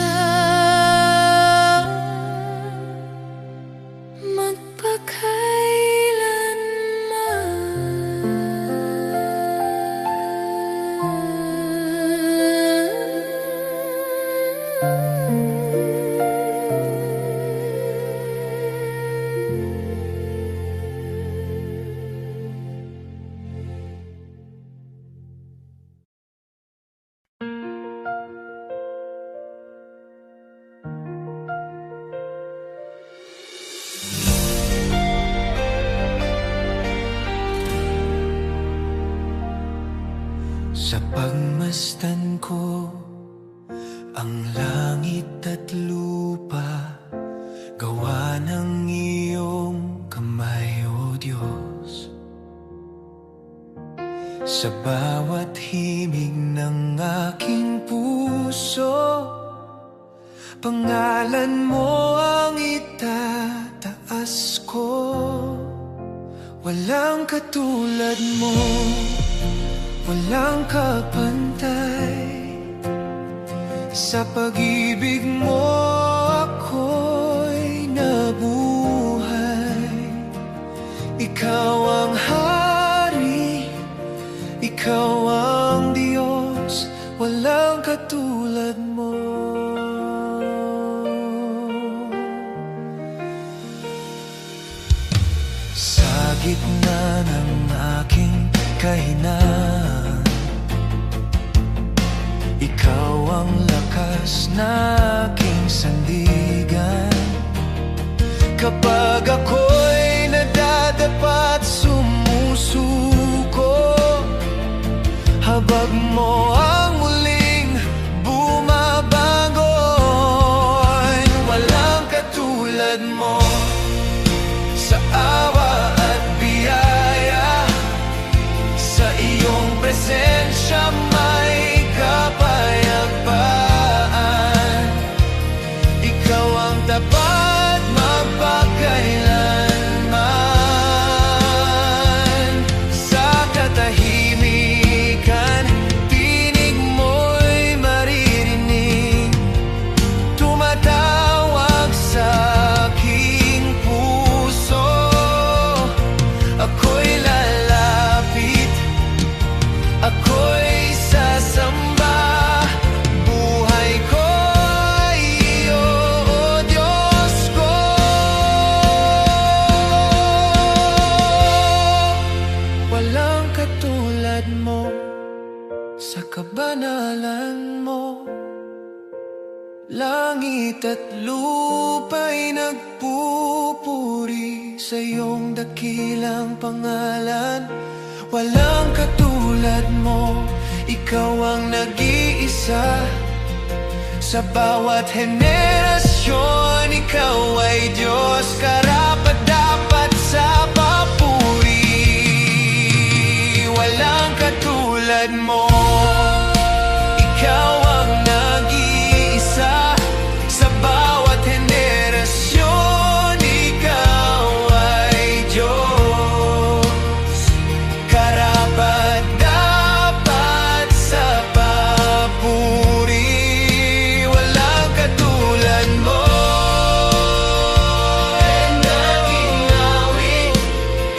Sa pagmasdan ko ang langit at lupa, gawa ng iyong kamay, O Diyos. Sa bawat himig ng aking puso, pangalan mo ang itataas ko. Walang katulad mo, walang kapantay. Sa pag-ibig mo ako'y nabuhay. Ikaw ang hari, ikaw ang Diyos, walang katulad mo. Sa gitna ng aking kahinaan, ikaw ang lakas na aking sandigan. Kapag ako'y nadadapat sumusuko, habag mo ang muling bumabangon. Walang katulad mo sa awa at biyaya. Sa iyong presensya may kapayapaan. Ikaw ang tapat magpakailanman. Sa katahimikan, tinig mo'y maririnig. Tumatawag sa aking puso. Ako'y lalapit, ako'y sasamba. Buhay ko ay iyo, O Diyos ko. Walang katulad mo Sa kabanalan mo, langit at lupa'y nagpupuri sa iyong dakilang pangalan. Walang katulad mo, ikaw ang nag-iisa. Sa bawat henerasyon, ikaw ay Diyos, karapat-dapat sa papuri. Walang katulad mo, ikaw ang nag-iisa. Sa bawat henerasyon, ikaw ay Diyos, karapat-dapat sa papuri. Walang katulad mo, naging awit,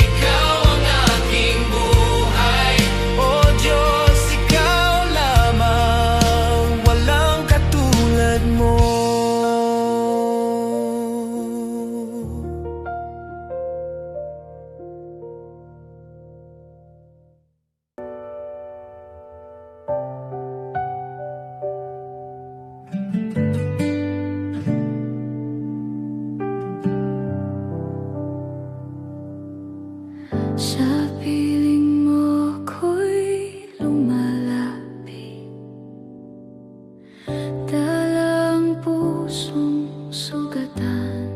ikaw ang aking buhay. O Diyos, ikaw lamang, walang katulad mo. Sa piling mo ko'y lumalapit, dalang pusong sugatan.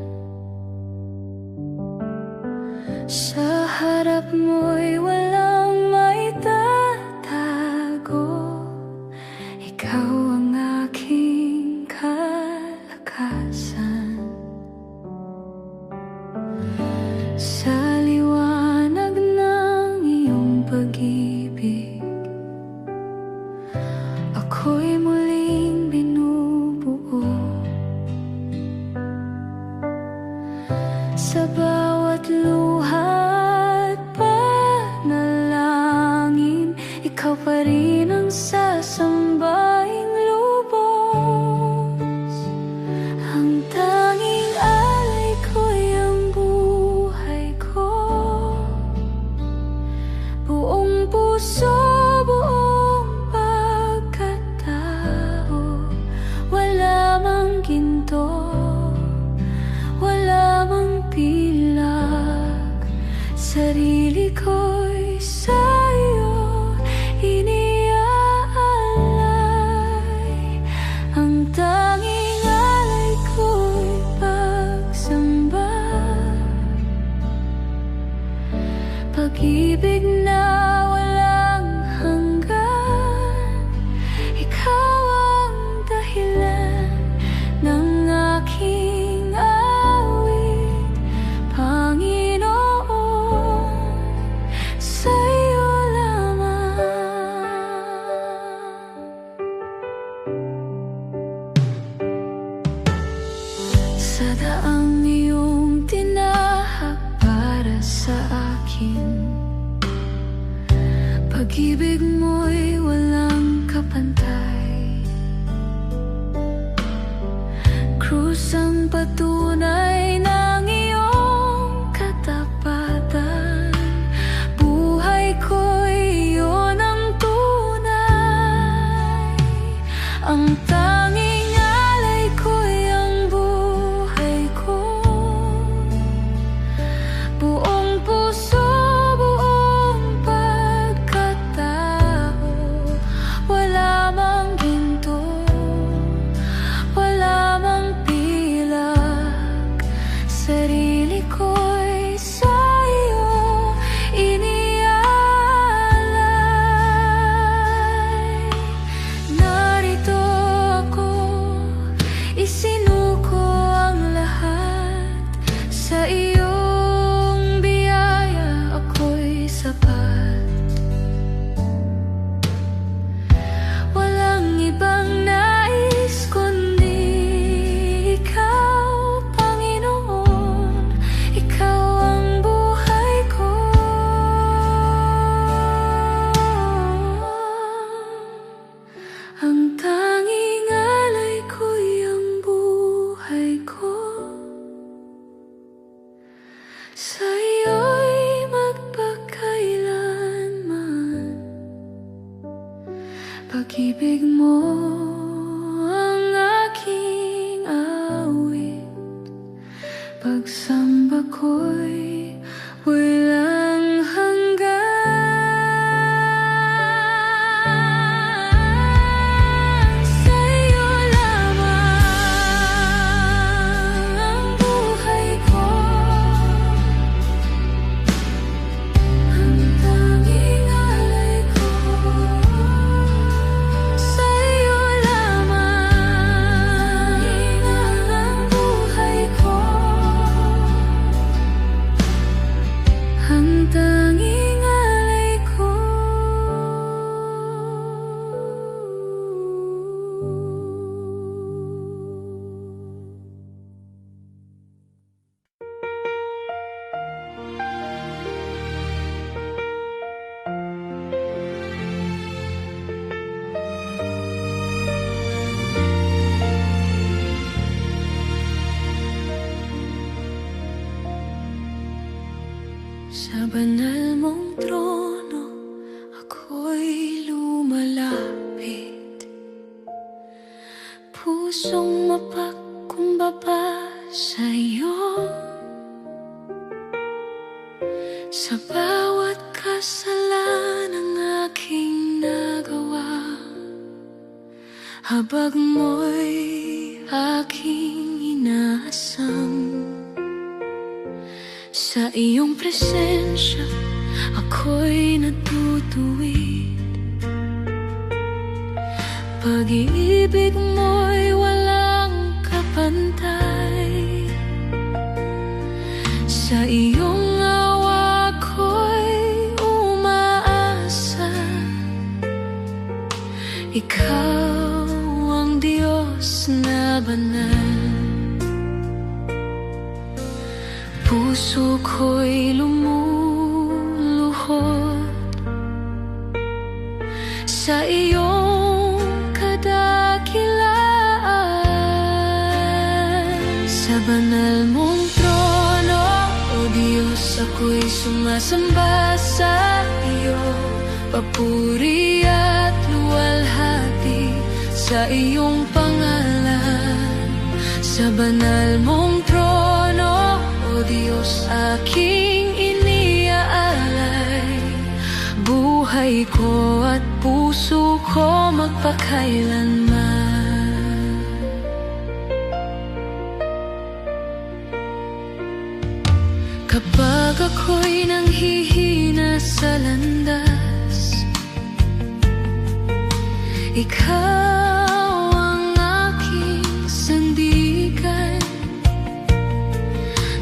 Sa harap mo'y walang maitatago, ikaw ang aking kalakasan. Sa liwanag ng iyong pag-ibig, ako'y muling binubuo. Sa bawat luha at panalangin, ikaw pa rin ang sasambaing lubos. Ang tanging alay ko'y ang buhay ko, buong puso, buong pagkatao. Wala mang ginto, wala mang pilak, sarili ko'y sa'yo iniaalay. Ang tanging alay ko'y pagsamba, pag-ibig na walang hanggan. Ikaw ang dahilan ng aking awit, Panginoon, sa'yo lamang. Sa daang iyong tinahak para sa akin, pag-ibig mo'y walang kapantay. Krus ang patunay ng iyong katapatan, buhay ko'y iyon ang tunay. Ang tanging alay ko'y ang buhay ko, buong puso, buong pagkatao. Pag-ibig mo ang aking awit, pagsamba ko'y walang hanggan. Sa'yo lamang ang buhay ko, ang tanging alay ko. Sa'yo lamang ang buhay ko, ang tanging alay ko. Sa banal mong trono, ako'y lumalapit, pusong mapagkumbaba sa'yo. Sa bawat kasalanang aking nagawa, habag mo'y aking inaasam. Sa iyong presensya, ako'y natutuwid. Pag-ibig mo'y walang kapantay. Sa iyong awa ko'y umaasa. Ikaw ang Diyos na banal. Puso ko'y lumuluhod sa iyong kadakilaan. Sa banal mong trono, O Diyos, ako'y sumasamba sa iyo. Papuri at luwalhati sa iyong pangalan. Sa banal mong trono, O Diyos, aking iniaalay. Buhay ko at puso ko magpakailanman. Kapag ako'y nanghihina sa landas, ikaw ang aking sandigan.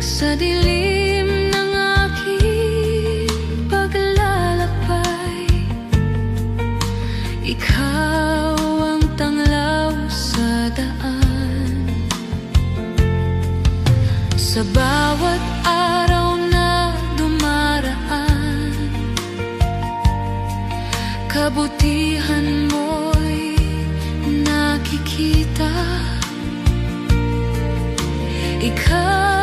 Sa dilim ng aking paglalakbay, ikaw ang tanglaw sa daan. Sa bawat araw na dumaraan, kabutihan mo'y nakikita. Ikaw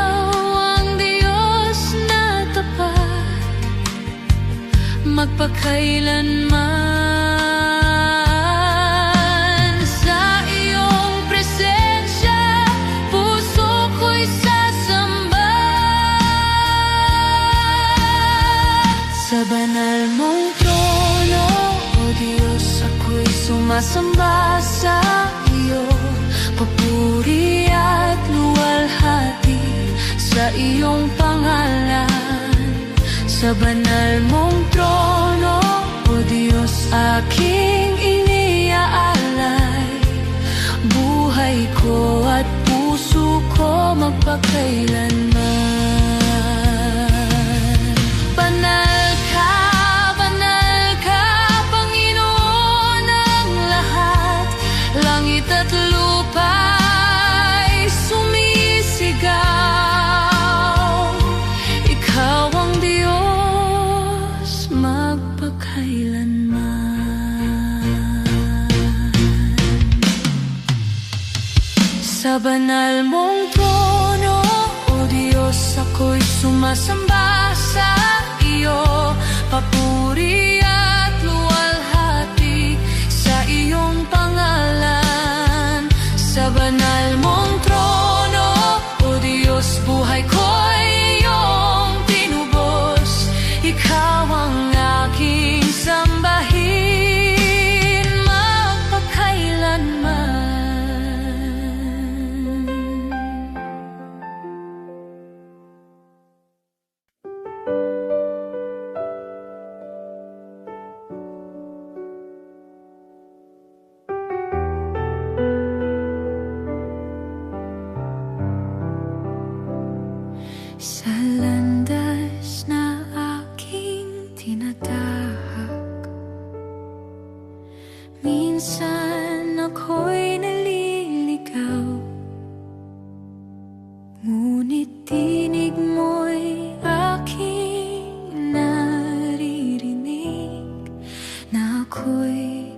magpakailanman. Sa iyong presensya, puso ko'y sasamba. Sa banal mong trono, O Diyos, ako'y sumasamba sa iyo. Papuri at luwalhati sa iyong pangalan. Sa banal mong trono, O Diyos, aking iniaalay. Buhay ko at puso ko magpakailanman. Banal ka, Panginoon ng lahat. Langit at lupa'y sumisigaw. Ikaw ang Diyos magpakailanman. Sa banal mong trono, O Diyos, ako'y sumasamba sa iyo. Papuri at luwalhati sa iyo. tinatahak. Minsan ako'y naliligaw, ngunit tinig mo'y aking naririnig na ako'y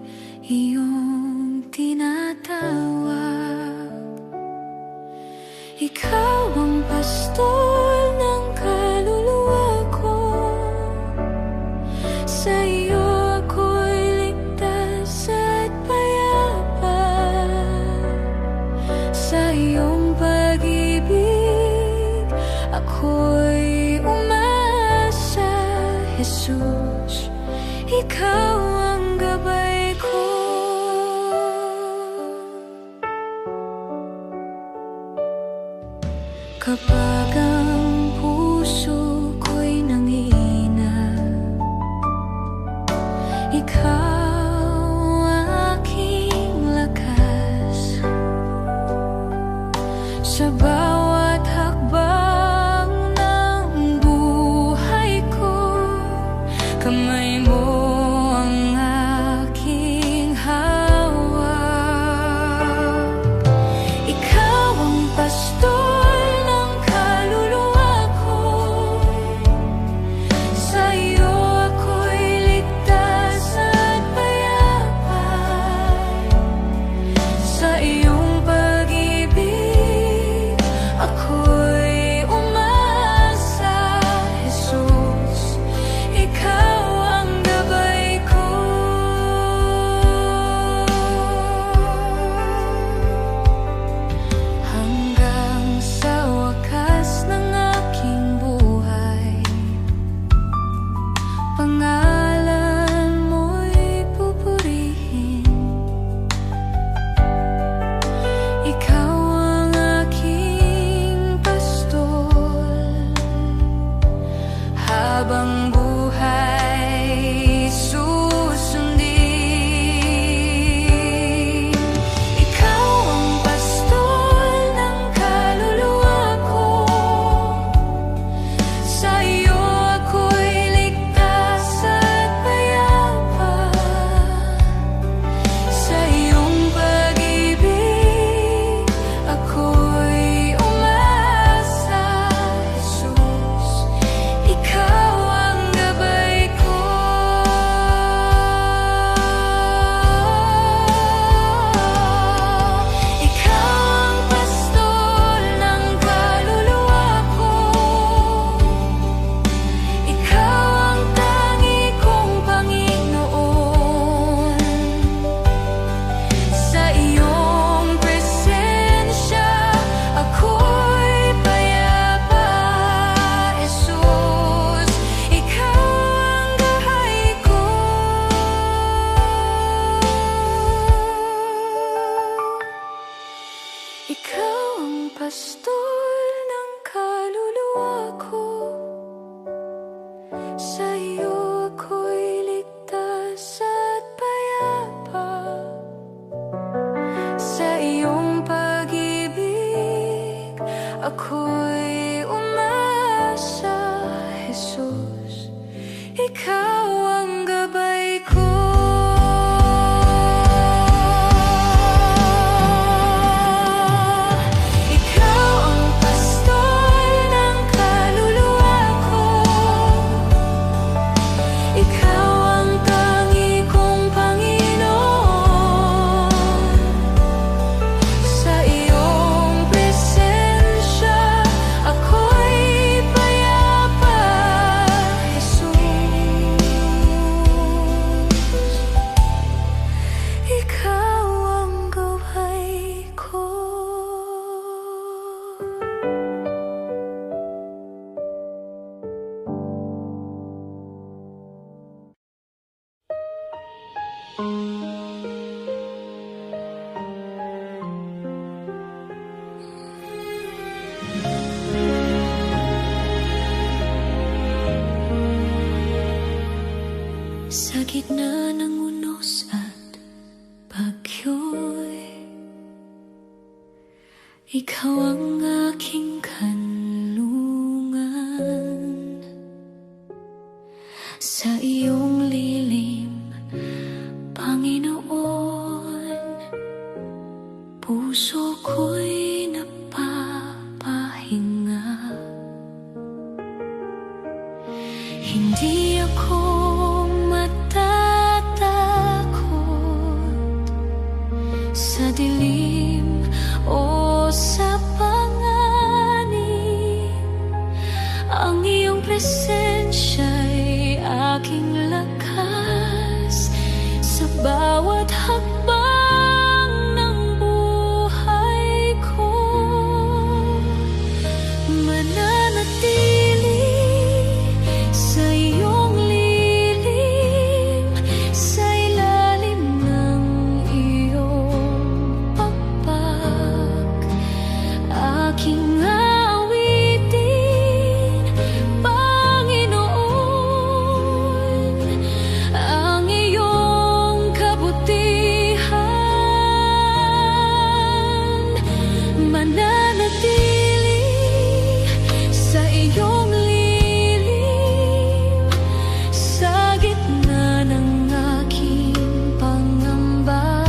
iyong tinatawag. Ikaw ang pastol ng kaluluwa ko, sa iyo ako'y ligtas at payapa. Sa iyong pag-ibig ako'y umasa, Jesus. Ikaw ang gabay ko. Kapag ang puso ko'y nanghihina, ikaw ang aking lakas. Sa bawat hakbang ng buhay ko, kamay mo ang aking hawak. Ikaw ang pastor ng kaluluwa ko, sa iyo ako'y ligtas at payapa. Sa iyong pag-ibig ako'y umasa, Jesus. Ikaw ang gabay ko. Hanggang sa wakas ng aking buhay, pangalan mo'y pupurihin. Ikaw ang aking pastol, habang buhay susundin. Ikaw ang pastol ng kaluluwa ko, sa iyo ako'y ligtas at payapa. Sa iyong pag-ibig ako'y umasa, Jesus. Ikaw ang gabay ko. Ikaw ang pastol ng kaluluwa ko, ikaw ang tangi kong Panginoon. Sa iyong presensya ako'y payapa, Jesus. Ikaw ang gabay ko. Ikaw ang pastol ng kaluluwa ko, sa iyo ako'y ligtas at payapa. Sa iyong pag-ibig ako'y umasa, Jesus. Ikaw ang gabay ko. Ikaw ang pastol ng kaluluwa ko, ikaw ang tangi kong Panginoon. Sa iyong presensya ako'y payapa, Jesus. Ikaw ang gabay ko. Sa gitna ng unos at bagyo'y ikaw ang aking kanlungan. Sa iyo iyong lilim, Panginoon. Puso ko'y napapahinga. Hindi ako matatakot sa dilim o sa panganib. Ang iyong presensya'y aking lakas sa bawat hakbang ng buhay ko. Mananatili sa iyong lilim, sa ilalim ng iyong pagpag. Aking awitin, Panginoon, ang iyong kabutihan. Mananatili sa iyong lilim, sa gitna ng aking pangamba,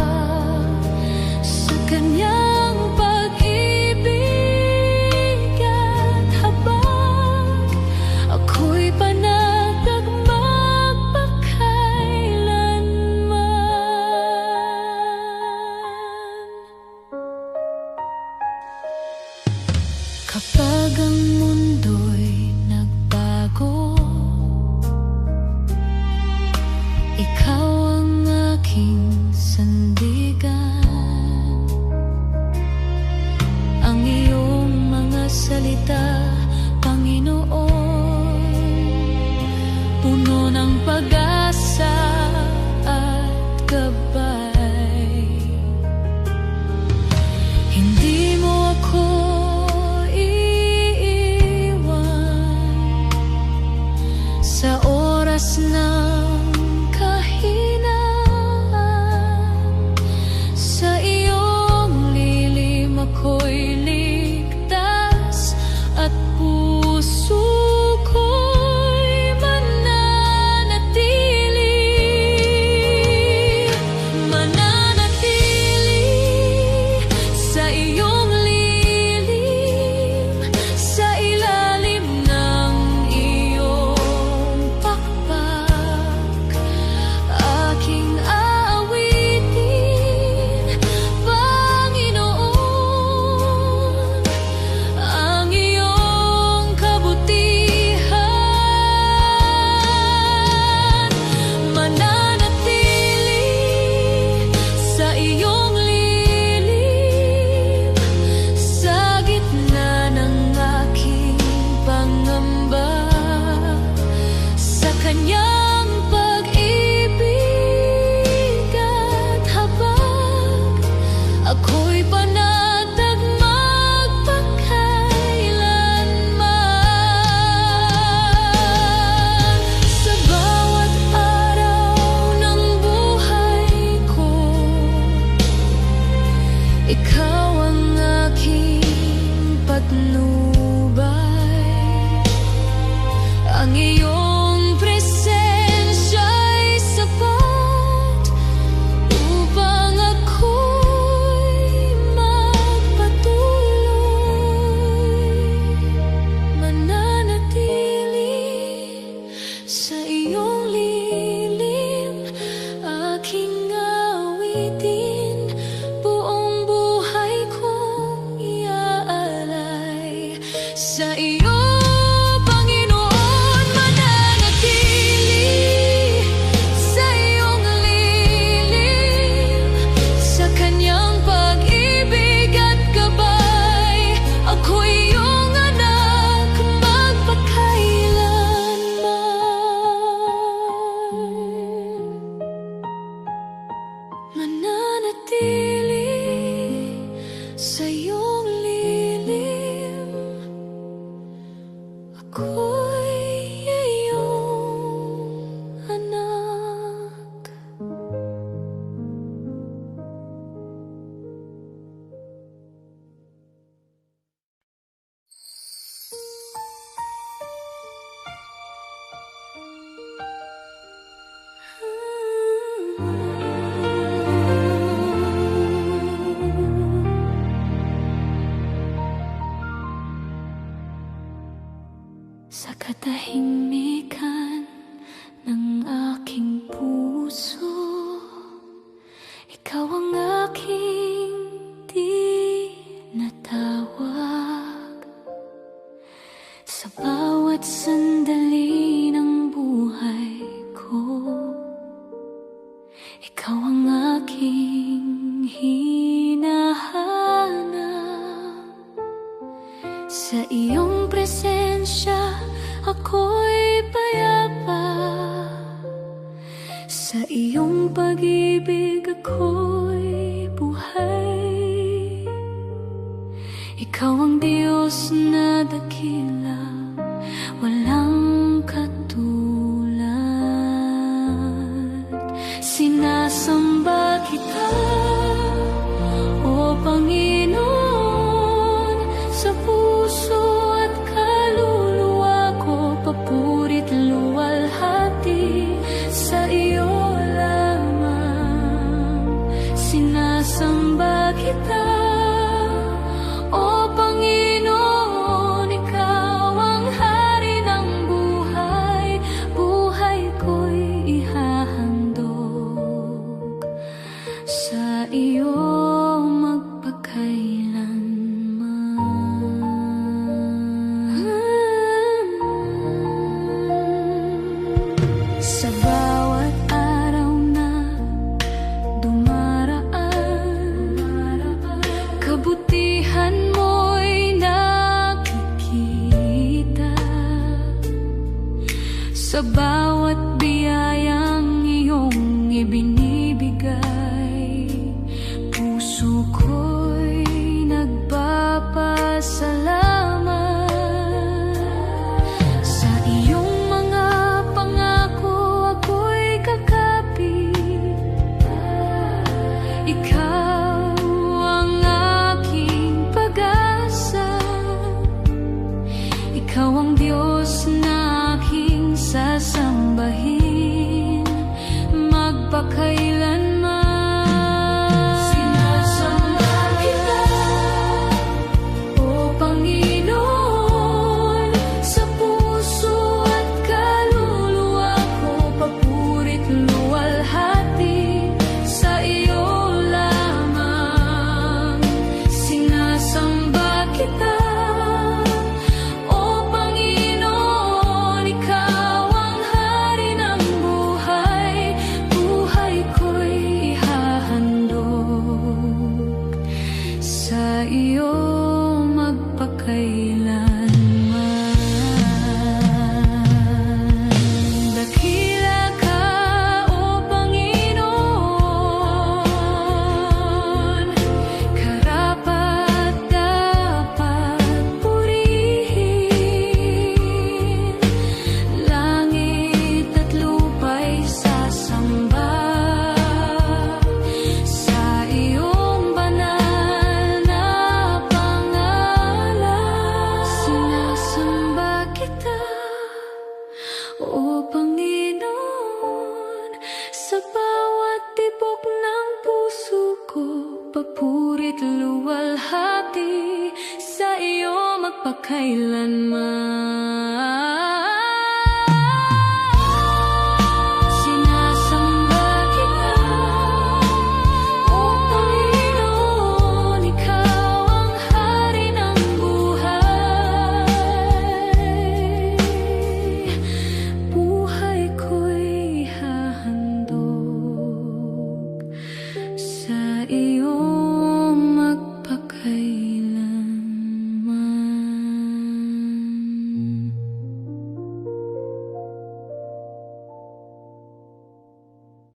sa kanyang pag-ibig at habag, ako'y panatag magpakailanman. Kapag ang mundo'y nagbago, ikaw ang aking sandigan. Ang iyong mga salita, Panginoon, puno ng pag-asa at gabay. Hindi mo ako iiwan sa oras ng kahinaan. ikaw ang aking hinahanap. Sa iyong presensya ako'y payapa, sa iyong pag-ibig ako'y buhay. Ikaw ang Diyos na dakila, walang katulad. Sinasamba kita, O Panginoon, sa puso at kaluluwa ko. Papurit luwalhati sa iyo lamang. Sinasamba kita, O Panginoon, ikaw ang hari ng buhay. Buhay ko'y ihahandog sa iyo magpakailanman. Sa bawat araw na dumaraan, kabutihan mo'y nakikita. Sa bawat biyayang iyong ibinibigay, puso ko'y nagpapasalamat. Sa iyong mga pangako ako'y kakapit. Ikaw ang aking pag-asa, ikaw ang Diyos na aking sasambahin magpakailanman. Sinasamba kita, O Panginoon, sa puso at kaluluwa ko. Papurit luwalhati sa iyo lamang. Sinasamba kita, O Panginoon, ikaw ang hari ng buhay. Buhay ko'y ihahandog sa iyo magpakailanman. Dakila ka, O Panginoon, karapat-dapat purihin. Langit at lupa'y sasamba sa iyong banal na pangalan. Sinasamba kita, O Panginoon, sa bawat tibok ng puso ko. Papurit luwalhati sa iyo magpakailanman.